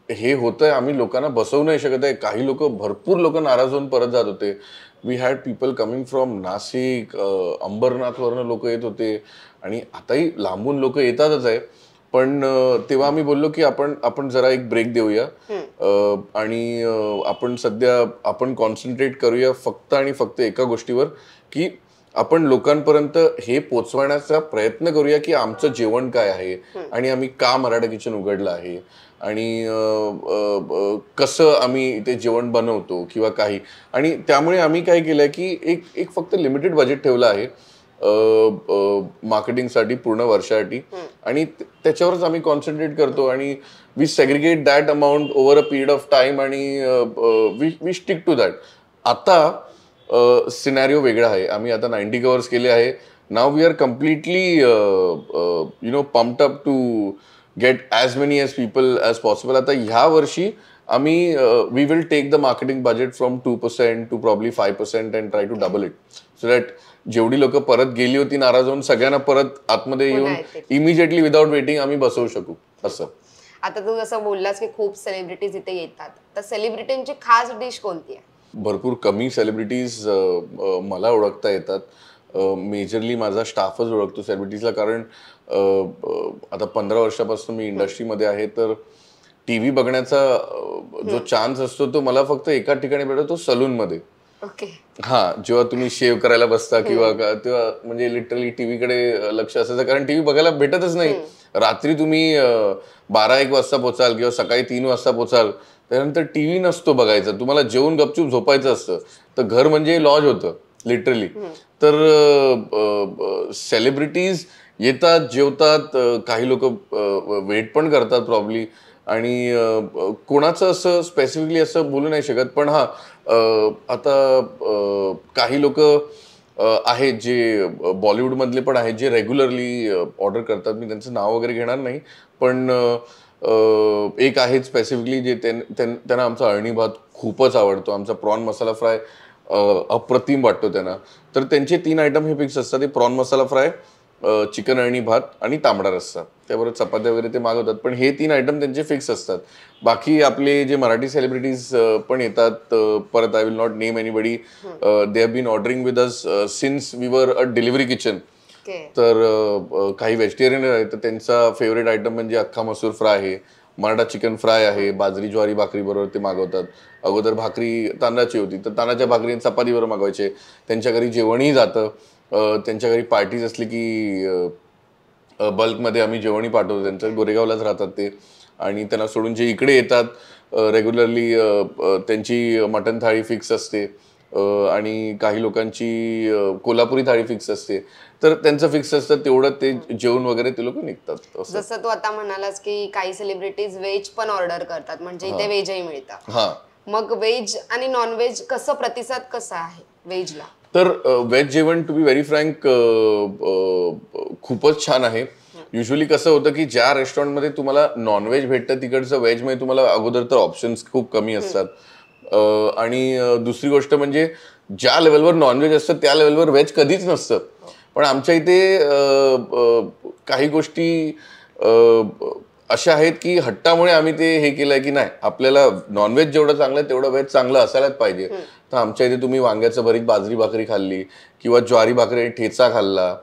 हे होतंय, आम्ही लोकांना बसवू नाही शकत आहे. काही लोक, भरपूर लोक नाराज होऊन परत जात होते. We had people coming from Nashik, अंबरनाथवरनं लोक येत होते, आणि आताही लांबून लोक येतातच आहे. पण तेव्हा आम्ही बोललो की आपण जरा एक ब्रेक देऊया, आणि आपण कॉन्सन्ट्रेट करूया फक्त आणि फक्त एका गोष्टीवर, की आपण लोकांपर्यंत हे पोचवण्याचा प्रयत्न करूया की आमचं जेवण काय आहे, आणि आम्ही का मराठा किचन उघडलं आहे, आणि कसं आम्ही इथे जेवण बनवतो किंवा काही. आणि त्यामुळे आम्ही काय केलंय की एक फक्त लिमिटेड बजेट ठेवलं आहे मार्केटिंगसाठी पूर्ण वर्षासाठी, आणि त्याच्यावरच आम्ही कॉन्सन्ट्रेट करतो. आणि we segregate that amount over a period of time, and we stick to that. आता सिनॅरिओ वेगळा आहे. आम्ही आता 90 कव्हर्स केले आहे. Now we are completely pumped up to get as many as people as possible. आता ह्या वर्षी आम्ही we will take the marketing budget from 2% to probably 5% and try to double it, so that जेवढी लोक परत गेली होती नाराज होऊन, सगळ्यांना परत आतमध्ये येऊन इमिजिएटली विदाउट वेटिंग आम्ही बसवू शकू असं. आता तू जसं बोललास की खूप सेलिब्रिटीज इथे येतात, तर सेलिब्रिटींची खास डिश कोणती आहे? भरपूर कमी सेलिब्रिटीज मला ओळखता येतात. मेजरली माझा स्टाफच ओळखतो सेलिब्रिटीजला, कारण आता 15 वर्षापासून मी इंडस्ट्रीमध्ये आहे. तर टीव्ही बघण्याचा जो चान्स असतो तो मला फक्त एका ठिकाणी भेटतो, तो सलूनमध्ये. हा, जेव्हा तुम्ही शेव करायला बसता किंवा तेव्हा म्हणजे लिटरली टीव्हीकडे लक्ष असायचं, कारण टीव्ही बघायला भेटतच नाही. रात्री तुम्ही 12-1 वाजता पोचाल किंवा सकाळी 3 वाजता पोचाल, त्यानंतर टीव्ही नसतो बघायचा, तुम्हाला जेवून गपचूप झोपायचं असतं. तर घर म्हणजे लॉज होतं लिटरली. तर सेलिब्रिटीज येतात, जेवतात, काही लोक वेट पण करतात प्रॉब्ली. आणि कोणाचं असं स्पेसिफिकली असं बोलू नाही शकत. पण हा, आता काही लोक आहेत जे बॉलिवूडमधले पण आहेत जे रेग्युलरली ऑर्डर करतात. मी त्यांचं नाव वगैरे घेणार नाही, पण एक आहेत स्पेसिफिकली जे त्यांना आमचा अळणी भात खूपच आवडतो. आमचा प्रॉन मसाला फ्राय अप्रतिम वाटतो त्यांना. तर त्यांचे 3 आयटम हे फिक्स असतात, ते प्रॉन मसाला फ्राय, चिकन अळणी भात आणि तांबडा रस्सा. त्याबरोबर चपात्या वगैरे ते मागवतात, पण हे 3 आयटम त्यांचे फिक्स असतात. बाकी आपले जे मराठी सेलिब्रिटीज पण येतात, परत I will not name anybody, they have been ordering with us since we were a delivery kitchen. तर काही व्हेजिटेरियन आहेत, तर त्यांचा फेवरेट आयटम म्हणजे अख्खा मसूर फ्राय आहे, मराठा चिकन फ्राय आहे, बाजरी ज्वारी भाकरी बरोबर ते मागवतात. अगोदर भाकरी तांदळाची होती, तर तांदळाच्या भाकरी चपाती बरोबर मागवायचे. त्यांच्या घरी जेवणही जातं. त्यांच्या घरी पार्टीज असली की बल्कमध्ये आम्ही जेवणही पाठवतो. त्यांच्या गोरेगावलाच राहतात ते, आणि त्यांना सोडून जे इकडे येतात रेग्युलरली त्यांची मटन थाळी फिक्स असते, आणि काही लोकांची कोल्हापुरी थाळी फिक्स असते. तर त्यांचं फिक्स असतं, तेवढं ते जेवण वगैरे ते लोक निघतात. जसं तू आता म्हणालास की काही सेलिब्रिटीज व्हेज पण ऑर्डर करतात, म्हणजे इथे व्हेजही मिळतं. हा, मग व्हेज आणि नॉनव्हेज कसं प्रतिसाद कसा आहे व्हेजला? तर व्हेज जेवण टू बी व्हेरी फ्रँक खूपच छान आहे. युजली कसं होतं की ज्या रेस्टॉरंटमध्ये तुम्हाला नॉनव्हेज भेटतं तिकडचं व्हेजमध्ये तुम्हाला अगोदर तर ऑप्शन्स खूप कमी असतात. आणि दुसरी गोष्ट म्हणजे ज्या लेवलवर नॉनव्हेज असतं त्या लेवलवर व्हेज कधीच नसतं. पण आमच्या इथे काही गोष्टी अशा आहेत की हट्टामुळे आम्ही ते हे केलंय की नाही, आपल्याला नॉनव्हेज जेवढं चांगलं आहे तेवढं व्हेज चांगलं असायलाच पाहिजे. तर आमच्या इथे तुम्ही वांग्याचं भरीत बाजरी भाकरी खाल्ली किंवा ज्वारी भाकरी ठेचा खाल्ला.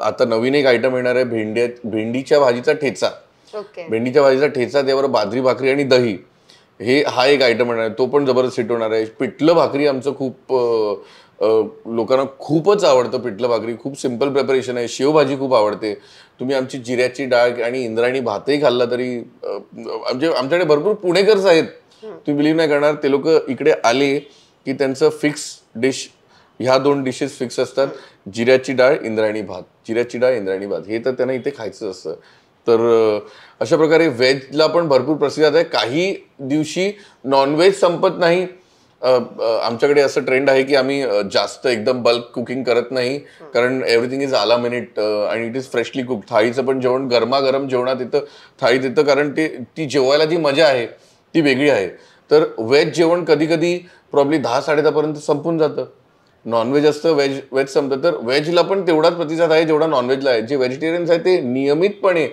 आता नवीन एक आयटम येणार आहे, भेंडीच्या भाजीचा ठेचा. भेंडीच्या भाजीचा ठेचा, त्यावर बाजरी भाकरी आणि दही, हा एक आयटम येणार आहे, तो पण जबरदस्त हिट होणार आहे. पिठलं भाकरी आमचं खूप लोकांना खूपच आवडतं पिठलं भाकरी, खूप सिम्पल प्रिपरेशन आहे. शेवभाजी खूप आवडते. तुम्ही आमची जिऱ्याची डाळ आणि इंद्रायणी भातही खाल्ला तरी आमच्याकडे भरपूर पुणेकरच आहेत, तुम्ही बिलीव्ह नाही करणार. ते लोक इकडे आले की त्यांचं फिक्स डिश ह्या 2 डिशेस फिक्स असतात, जिऱ्याची डाळ इंद्रायणी भात, जिऱ्याची डाळ इंद्रायणी भात, हे तर त्यांना इथे खायचं असतं. तर अशा प्रकारे व्हेजला पण भरपूर प्रसिद्ध आहे. काही दिवशी नॉनव्हेज संपत नाही. आमच्याकडे असं ट्रेंड आहे की आम्ही जास्त एकदम बल्क कुकिंग करत नाही, कारण एव्हरीथिंग इज आला मिनिट आणि इट इज फ्रेशली कुक. थाळीचं पण जेवण गरमागरम जेवणात येतं, थाळीत येतं, कारण ती जेवायला जी मजा आहे ती वेगळी आहे. तर व्हेज जेवण कधी कधी प्रॉब्ली 10-10:30 पर्यंत संपून जातं. नॉनव्हेज असतं, व्हेज संपतं. तर व्हेजला पण तेवढाच प्रतिसाद आहे जेवढा नॉनव्हेजला आहे. जे व्हेजिटेरियन्स आहेत ते नियमितपणे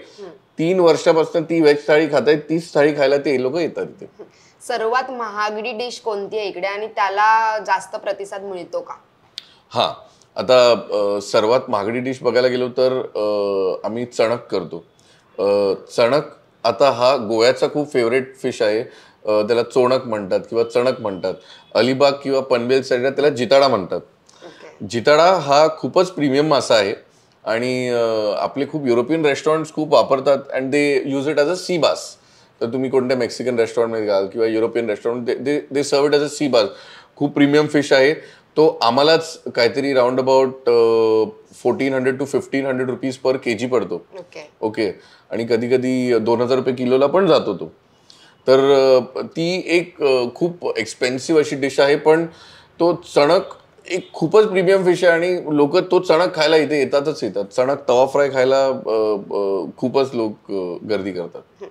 3 वर्षापासून ती व्हेज थाळी खात आहेत, तीच थाळी खायला ते लोक येतात इथे. सर्वात महागडी डिश कोणती आहे इकडे आणि त्याला जास्त प्रतिसाद मिळतो का? हा, आता सर्वात महागडी डिश बघायला गेलो तर आम्ही चणक करतो. चणक आता हा गोव्याचा खूप फेवरेट फिश आहे. त्याला चोणक म्हणतात किंवा चणक म्हणतात. अलिबाग किंवा पनवेल साईडला त्याला जिताडा म्हणतात. जिताडा हा खूपच प्रीमियम मासा आहे आणि आपले खूप युरोपियन रेस्टॉरंट्स खूप वापरतात and they use it as a sea bass. तर तुम्ही कोणत्या मेक्सिकन रेस्टॉरंटमध्ये घाल किंवा European restaurant, they serve it as a sea bass. खूप प्रीमियम फिश आहे तो. आम्हालाच काहीतरी round about 1400 to 1500 rupees per KG पडतो. ओके. आणि कधी कधी 2000 रुपये किलोला पण जातो तो. तर ती एक खूप एक्सपेन्सिव्ह अशी डिश आहे. पण तो चणक एक खूपच प्रीमियम फिश आहे आणि लोक तो चणक खायला इथे येतातच येतात. चणक तवा फ्राय खायला खूपच लोक गर्दी करतात.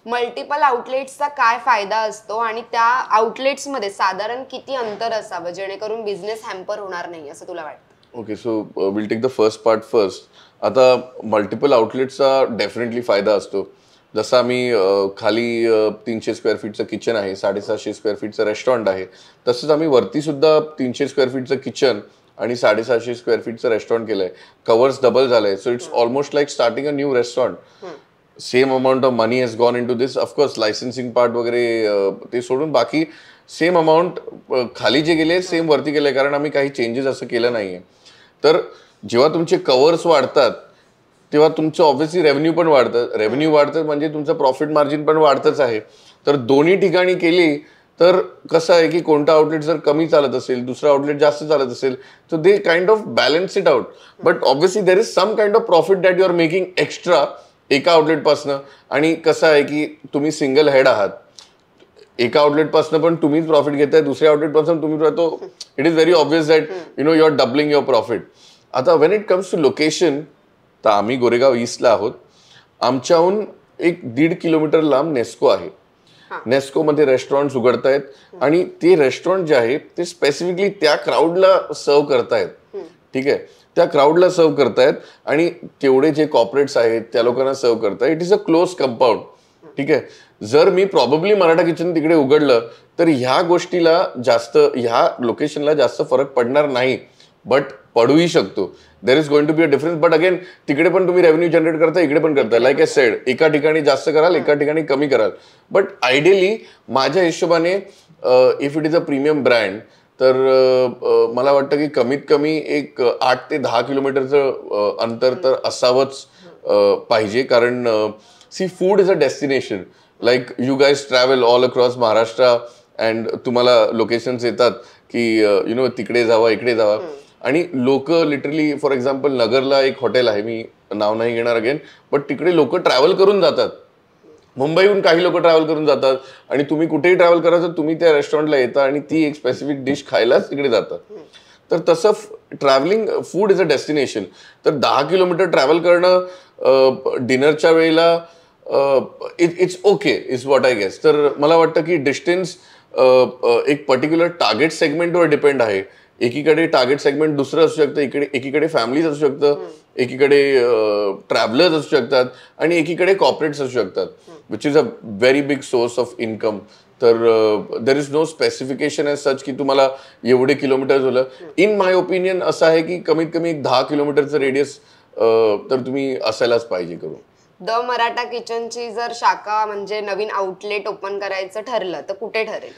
मल्टिपल आउटलेट्सचा काय फायदा असतो आणि त्या आउटलेट्समध्ये साधारण किती अंतर असावं जेणेकरून बिझनेस हॅम्पर होणार नाही असं तुला वाटतं? Okay, so will take the first part first. आता मल्टिपल आउटलेट्सचा डेफिनेटली फायदा असतो. जसं आम्ही खाली 300 स्क्वेअर फीटचं किचन आहे, 750 स्क्वेअर फीटचं रेस्टॉरंट आहे, तसंच आम्ही वरती सुद्धा 300 स्क्वेअर फीटचं किचन आणि 750 स्क्वेअर फीटचं रेस्टॉरंट केलंय. कवर्स डबल झालंय. So it's almost like starting a new restaurant. Same amount of money has gone into this. Of course licensing part वगैरे ते सोडून बाकी सेम अमाऊंट खाली जे गेले सेम वरती गेले, कारण आम्ही काही चेंजेस असं केलं नाहीये. तर जेव्हा तुमचे कवर्स वाढतात तेव्हा तुमचं ऑब्व्हियसली रेव्हेन्यू पण वाढतं. रेव्हेन्यू वाढतं म्हणजे तुमचं प्रॉफिट मार्जिन पण वाढतच आहे. तर दोन्ही ठिकाणी केली तर कसं आहे की कोणता आउटलेट जर कमी चालत असेल, दुसरा आउटलेट जास्त चालत असेल, तर they kind of balance it out. But obviously there is some kind of profit that you are making extra एका आउटलेटपासनं. आणि कसं आहे की तुम्ही सिंगल हेड आहात, एका आउटलेटपासून पण तुम्हीच प्रॉफिट घेताय, दुसऱ्या आउटलेटपासून तुम्ही राहतो. It is very obvious that you are doubling your profit. आता when it comes to location, तर आम्ही गोरेगाव ईस्टला आहोत. आमच्याहून 1-1.5 किलोमीटर लांब नेस्को आहे. नेस्कोमध्ये रेस्टॉरंट उघडतायत आणि ते रेस्टॉरंट जे आहे ते स्पेसिफिकली त्या क्राऊडला सर्व करतायत. ठीक आहे, त्या क्राऊडला सर्व करतायत आणि तेवढे जे कॉर्पोरेट्स आहेत त्या लोकांना सर्व करतायत. It is a close compound. ठीक आहे. जर मी प्रॉबेबली मराठा किचन तिकडे उघडलं तर ह्या गोष्टीला जास्त, ह्या लोकेशनला जास्त फरक पडणार नाही, बट पडूही शकतो. There is going to be a difference. But again तिकडे पण तुम्ही रेव्हेन्यू जनरेट करता, इकडे पण करताय. लाईक आय सेड, एका ठिकाणी जास्त कराल, एका ठिकाणी कमी कराल. बट आयडियली माझ्या हिशोबाने if it is a premium brand तर मला वाटतं की कमीत कमी एक 8 ते 10 किलोमीटरचं अंतर तर असावंच पाहिजे. कारण see food is a destination. Like you guys travel all across Maharashtra and तुम्हाला लोकेशन्स येतात की तिकडे जावा, इकडे जावा. आणि लोक लिटरली, फॉर एक्झाम्पल नगरला एक हॉटेल आहे, मी नाव नाही घेणार अगेन, बट तिकडे लोक ट्रॅव्हल करून जातात. मुंबईहून काही लोक ट्रॅव्हल करून जातात आणि तुम्ही कुठेही ट्रॅव्हल करायचं, तुम्ही त्या रेस्टॉरंटला येता आणि ती एक स्पेसिफिक डिश खायलाच तिकडे जातात. तर तसं travelling, food is a destination. तर 10 किलोमीटर ट्रॅव्हल करणं डिनरच्या वेळेला it's okay is what I guess. तर मला वाटतं की डिस्टन्स एक पर्टिक्युलर टार्गेट सेगमेंटवर डिपेंड आहे. एकीकडे टार्गेट सेगमेंट दुसरं असू शकतं, एकीकडे फॅमिलीज असू शकतं, एकीकडे ट्रॅव्हलर्स असू शकतात आणि एकीकडे कॉर्पोरेट्स असू शकतात, which is a very big source of income. तर there is no specification as such की तुम्हाला एवढे किलोमीटर झालं. इन माय ओपिनियन असं आहे की कमीत कमी 10 किलोमीटरचं रेडियस तर तुम्ही असायलाच पाहिजे करून. द मराठा किचनची जर शाखा म्हणजे नवीन आउटलेट ओपन करायचं ठरलं तर कुठे ठरेल?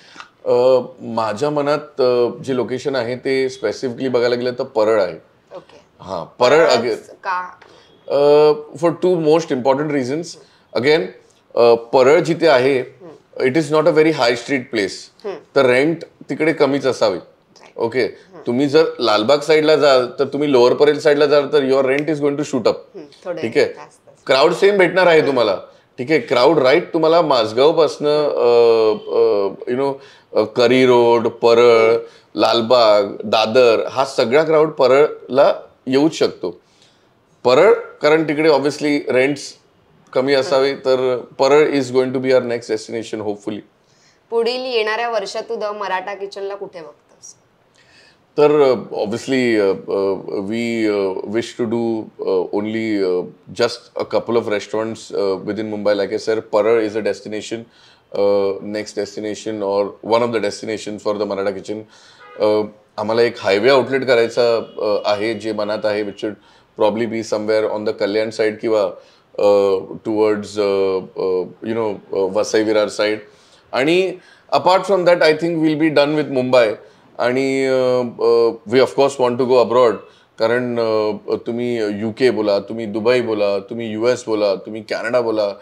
माझ्या मनात जे लोकेशन आहे ते स्पेसिफिकली बघायला गेलं तर परळ आहे. ओके. हा, परळ अगेन का? For two most important reasons. Again Parel जिथे आहे it is not a very high street place, तर रेंट तिकडे कमीच असावी. ओके, तुम्ही जर लालबाग साईडला जाल तर तुम्ही लोअर परेल साईडला जाल तर your rent is going to shoot up. ठीक आहे, क्राऊड सेम भेटणार आहे तुम्हाला. ठीक आहे, क्राऊड राईट तुम्हाला माझगाव पासनं करी रोड, परळ, लालबाग, दादर हा सगळा क्राऊड परळला येऊच शकतो. परळ कारण तिकडे ऑब्व्हियसली रेंट्स कमी असावे, तर Parel is going to be our next destination hopefully. पुढील येणाऱ्या वर्षात तू द मराठा किचनला कुठे बघतोस? तर obviously we wish to do only just a couple of restaurants within Mumbai. Like I said, Parel is a destination, next destination और one of the destination for the Maratha Kitchen. आम्हाला एक highway outlet करायचा आहे जे मनात आहे, which should probably be somewhere on the Kalyan side किंवा towards Vasai Virar side. आणि apart from that I think will be done with Mumbai. आणि we of course want to go abroad, कारण तुम्ही UK बोला, तुम्ही दुबई बोला, तुम्ही US बोला, तुम्ही कॅनडा बोला,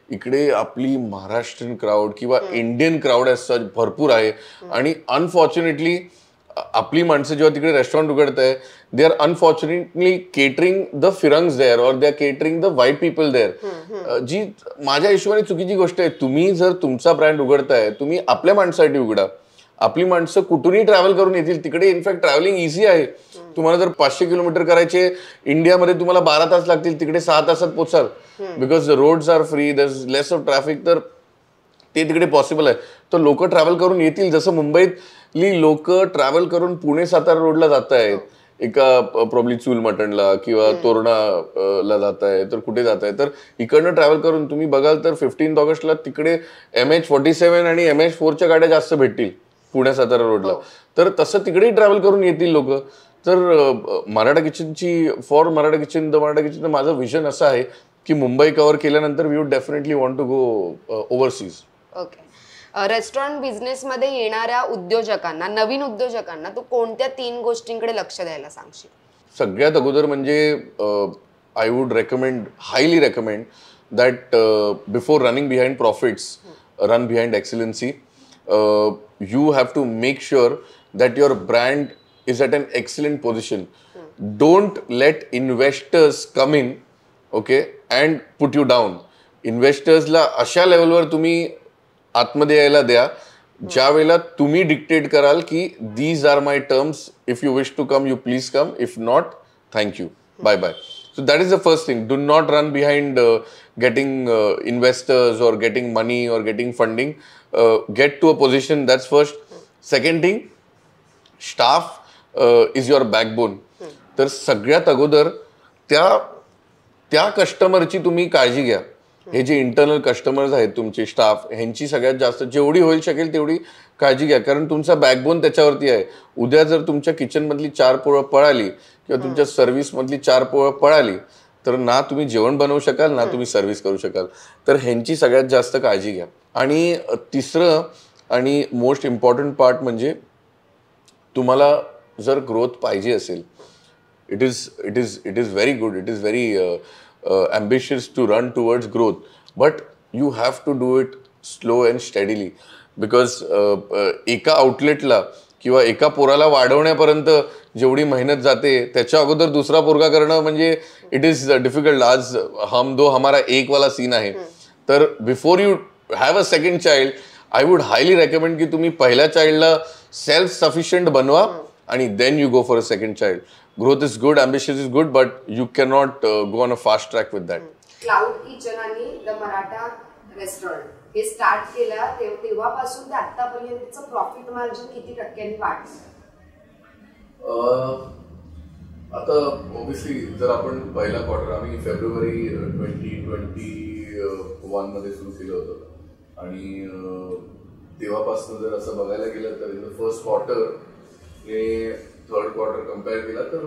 इकडे आपली महाराष्ट्रीयन क्राऊड किंवा इंडियन क्राऊड ॲज सच भरपूर आहे. आणि अनफॉर्च्युनेटली आपली माणसं जेव्हा तिकडे रेस्टॉरंट उघडत आहे, they are unfortunately catering the firangs there और they are catering the white people there, जी माझ्या हिशोबाने चुकीची गोष्ट आहे. तुम्ही जर तुमचा ब्रँड उघडताय, तुम्ही आपल्या माणसासाठी उघडा. आपली माणसं कुठूनही ट्रॅव्हल करून येतील तिकडे. इनफॅक्ट ट्रॅव्हलिंग इझी आहे. तुम्हाला जर 500 किलोमीटर करायचे इंडियामध्ये तुम्हाला 12 तास लागतील, तिकडे 6 तासात पोचाल. Because the roads are free, there is less of traffic, तर ते तिकडे पॉसिबल आहे. तर लोक ट्रॅव्हल करून येतील. जसं मुंबईतली लोक ट्रॅव्हल करून पुणे सातारा रोडला जात आहेत, एका प्रॉब्ली चूल मटणला किंवा तोरणाला जात आहे, तर कुठे जात आहे, तर इकडनं ट्रॅव्हल करून तुम्ही बघाल तर 15 ऑगस्टला तिकडे MH47 आणि MH4च्या गाड्या जास्त भेटतील पुणे सातारा रोडला. तर तसं तिकडेही ट्रॅव्हल करून येतील लोक. तर मराठा किचनची for Maratha kitchen, the Maratha kitchen, माझं विजन असं आहे की मुंबई कव्हर केल्यानंतर we would definitely want to go overseas. Okay. Restaurant बिझनेसमध्ये येणाऱ्या उद्योजकांना, नवीन उद्योजकांना तू कोणत्या 3 गोष्टींकडे लक्ष द्यायला सांगशील? सगळ्यात अगोदर म्हणजे I would highly recommend that before running behind profits, run behind excellency. You have to make sure that your brand is at an excellent position. Don't let investors come in, okay, and put you down. Investors ला अशा लेवलवर तुम्ही आतमध्ये यायला द्या ज्या वेळेला तुम्ही डिक्टेट कराल की these are my terms, if you wish to come you please come, if not thank you, bye bye. So that is the first thing. Do not run behind getting investors or getting money or getting funding. Get to a position, that's first. Second thing, staff is your backbone. तर सगळ्यात अगोदर त्या कस्टमरची तुम्ही काळजी घ्या. हे जे internal customers आहेत तुमचे, स्टाफ, ह्यांची सगळ्यात जास्त जेवढी होईल शकेल तेवढी काळजी घ्या, कारण तुमचा बॅकबोन त्याच्यावरती आहे. उद्या जर तुमच्या किचन मधली 4 पोळं पळाली किंवा तुमच्या सर्व्हिस मधली 4 पोळं पळाली तर ना तुम्ही जेवण बनवू शकाल ना तुम्ही सर्व्हिस करू शकाल. तर ह्यांची सगळ्यात जास्त काळजी घ्या. आणि तिसरं आणि मोस्ट इम्पॉर्टंट पार्ट म्हणजे तुम्हाला जर ग्रोथ पाहिजे असेल, it is very good, it is very ambitious to run towards growth, but you have to do it slow and steadily, because एका आउटलेटला किंवा एका पोराला वाढवण्यापर्यंत जेवढी मेहनत जाते त्याच्या अगोदर दुसरा पोरगा करणं म्हणजे इट इज डिफिकल्ट. आज हम दो हमारा एक वाला सीन आहे. तर before you have a second child I would highly recommend की तुम्ही पहिल्या चाइल्डला सेल्फ सफिशियंट बनवा आणि then you go for a second child. Growth is good, ambitious is good, but you cannot go on a fast track with that. Cloud kitchen आणि the Maratha restaurant हे start केलं तेव्हापासून ते आतापर्यंतचं प्रॉफिट मार्जिन किती टक्क्यांनी वाढलं? आता ऑब्व्हियसली जर आपण पहिला क्वार्टर आम्ही फेब्रुवारी 2021 मध्ये सुरू केलं होतं आणि तेव्हापासून जर असं बघायला गेलं तर in the first quarter third quarter compare केला तर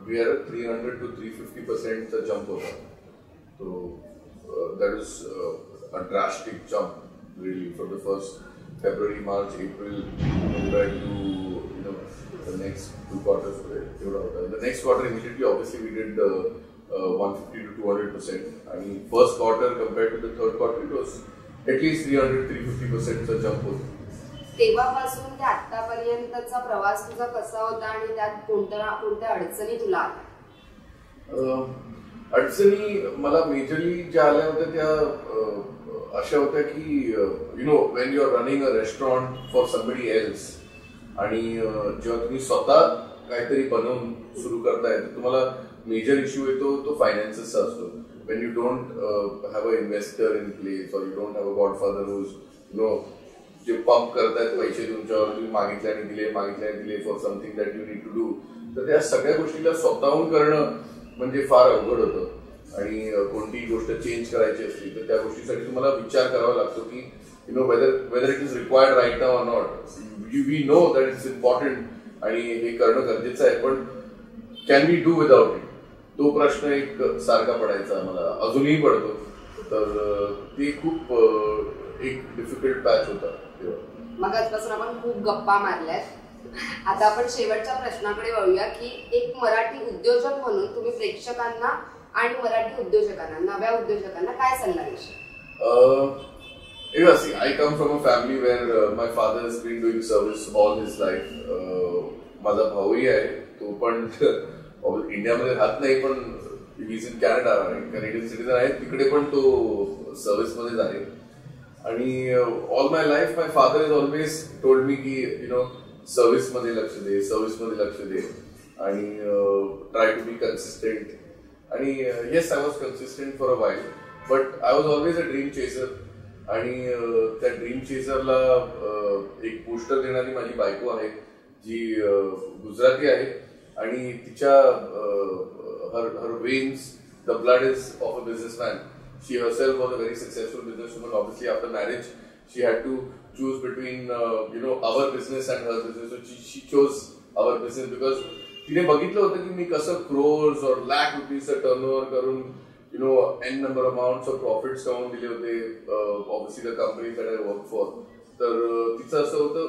वी आर 300 to 350% जंप होता. So that is a drastic jump really for the first February, March, April compared to the next 2 quarters एवढा होता. The next quarter immediately obviously we did 150 to 200%. आणि first quarter compared to the third quarter it was at least 300-350% चा jump होता. तेव्हापासून ते आतापर्यंतचा प्रवास तुझा कसा होता आणि त्यात कोणत्या अडचणी तुला आल्या? अडचणी मला मेजरली ज्या आल्या होत्या त्या अशा होत्या की when you are running a restaurant for somebody else आणि जेव्हा तुम्ही स्वतः काहीतरी बनवून सुरू करताय तर तुम्हाला मेजर इश्यू येतो तो फायनान्सेसचा असतो. When you don't have a investor in place और you don't have a godfather whose जे पंप करतायत पैसे तुमच्यावर, तुम्ही मागितल्याने दिले for something that you need to do, तर त्या सगळ्या गोष्टीला स्वतःहून करणं म्हणजे फार अवघड होतं. आणि कोणतीही गोष्ट चेंज करायची असली तर त्या गोष्टीसाठी तुम्हाला विचार करावा लागतो की whether it is required right now or not. We know that it's important आणि हे करणं गरजेचं आहे, पण can we do without it, तो प्रश्न एक सारखा पडायचा मला, अजूनही पडतो. तर ते खूप एक डिफिकल्ट पॅच होता. मग आजपासून आपण खूप गप्पा मारल्यात. आता आपण शेवटच्या प्रश्नाकडे वळूया की एक मराठी उद्योजक म्हणून तुम्ही प्रेक्षकांना आणि मराठी उद्योजकांना, नव्या उद्योजकांना काय सल्ला देशाल? I come from a family where my father has been doing service all his life. माझा भाऊही आहे, तो पण इंडियामध्ये राहत नाही, पण he is in Canada, Canadian citizen आहे, तिकडे पण तो सर्व्हिस मध्येच आहे. आणि all my life my father is always told me की सर्व्हिस मध्ये लक्ष दे आणि ट्राय टू बी कन्सिस्टंट. आणि yes, I was consistent for a while, but I was always a dream chaser. आणि त्या ड्रीम चेसरला एक पोस्टर देणारी माझी बायको आहे जी गुजराती आहे आणि तिच्या her veins the blood is of a businessman. She herself was a very successful businesswoman. Obviously, after marriage, she had to choose between our business and her business. So she chose our business because तिने बघितलं होतं की मी कसं crores or lakh rupees turnover करून n number amounts of profits कमावून दिले होते. Obviously, the companies that I work for. तर तिचं असं होतं,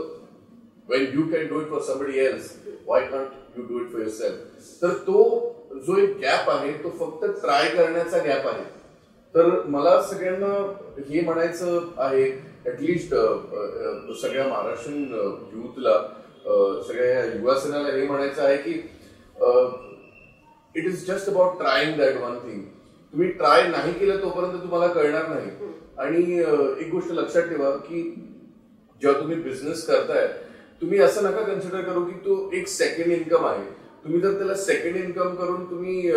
when you can do it for somebody else, why can't you do it for yourself? तर तो जो एक गॅप आहे तो फक्त ट्राय करण्याचा गॅप आहे. तर मला सगळ्यांना हे म्हणायचं आहे, ऍटलिस्ट सगळ्या महाराष्ट्रीयन युथला, सगळ्या युवासेनाला हे म्हणायचं आहे की it is just about trying that one thing. तुम्ही ट्राय नाही केलं तोपर्यंत तुम्हाला कळणार नाही. आणि एक गोष्ट लक्षात ठेवा की जेव्हा तुम्ही बिझनेस करताय तुम्ही असं नका कन्सिडर करू की तो एक सेकंड इन्कम आहे. तुम्ही जर त्याला सेकंड इन्कम करून तुम्ही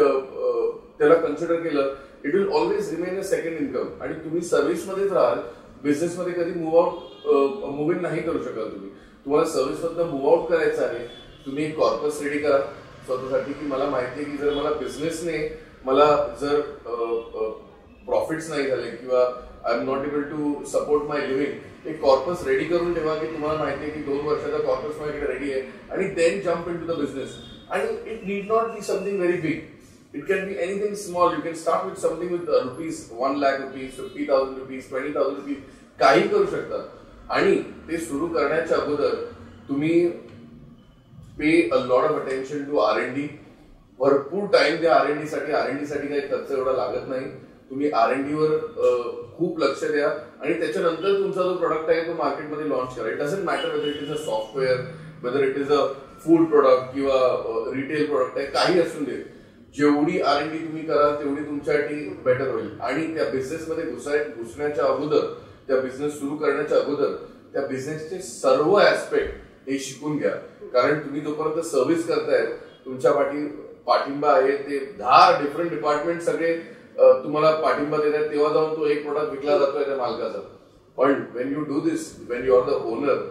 त्याला कन्सिडर केलं, it will always remain a second income. आणि तुम्ही सर्व्हिस मध्येच राहाल, बिझनेस मध्ये कधी मूव इन नाही करू शकाल. तुम्हाला सर्व्हिस मधनं मूव आउट करायचं आहे. तुम्ही एक कॉर्पस रेडी करा स्वतःसाठी की मला माहिती आहे की जर मला बिझनेसने मला जर प्रॉफिट्स नाही झाले किंवा I am not able to support my living, एक कॉर्पस रेडी करून ठेवा की तुम्हाला माहिती आहे की 2 वर्षाचा कॉर्पस माझ्याकडे रेडी आहे. आणि then jump into the business. आणि it need not be something very big. It can be anything small. You can start with something with rupees 1 lakh rupees, 50,000 rupees, 20,000 rupees. काही करू शकता. आणि ते सुरू करण्याच्या अगोदर तुम्ही pay a lot of attention to R&D. भरपूर टाइम द्या R&D साठी. R&D साठी काही खर्च एवढा लागत नाही. तुम्ही R&D वर खूप लक्ष द्या आणि त्याच्यानंतर तुमचा जो प्रोडक्ट आहे तो मार्केटमध्ये लॉन्च करा. It doesn't matter weather it is a software, weather it is a food product किंवा रिटेल प्रोडक्ट आहे, काही असून दे. जेवढी R&D तुम्ही कराल तेवढी तुमच्यासाठी बेटर होईल. आणि त्या बिझनेसमध्ये घुसण्याच्या अगोदर, त्या बिझनेस सुरू करण्याच्या अगोदर त्या बिझनेसचे सर्व ऍस्पेक्ट हे शिकून घ्या. कारण तुम्ही जोपर्यंत सर्व्हिस करताय, तुमच्या पाठिंबा आहे, ते 10 डिफरंट डिपार्टमेंट सगळे तुम्हाला पाठिंबा देतात, तेव्हा जाऊन तो एक प्रोडक्ट विकला जातोय त्या मालकाचा. पण when you do this, when you are the owner,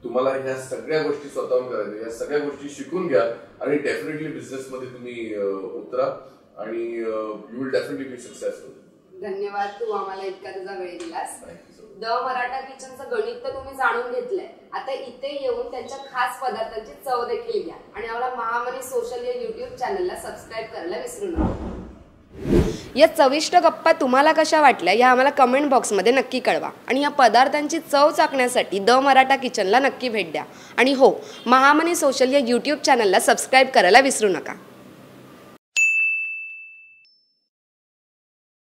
तुम्हाला ह्या सगळ्या गोष्टी स्वतःहून करायच्या. या सगळ्या गोष्टी शिकून घ्या आणि डेफिनेटली बिझनेस मध्ये तुम्ही उतरा आणि you will definitely be successful. धन्यवाद, तू आम्हाला इतका तुझा वेळ दिलास. द मराठा किचनचं गणित तर तुम्ही जाणून घेतलंय. आता इथे येऊन त्यांच्या खास पदार्थांची चव देखील घ्या आणि आम्हाला महामनी सोशल या युट्यूब चॅनलला सबस्क्राईब करायला विसरू नका. या चविष्ट गप्पा तुम्हाला कशा वाटल्या या आम्हाला कमेंट बॉक्समध्ये नक्की कळवा आणि या पदार्थांची चव चाखण्यासाठी द मराठा किचनला नक्की भेट द्या. आणि हो, महामनी सोशल या यूट्यूब चॅनलला सबस्क्राईब करायला विसरू नका.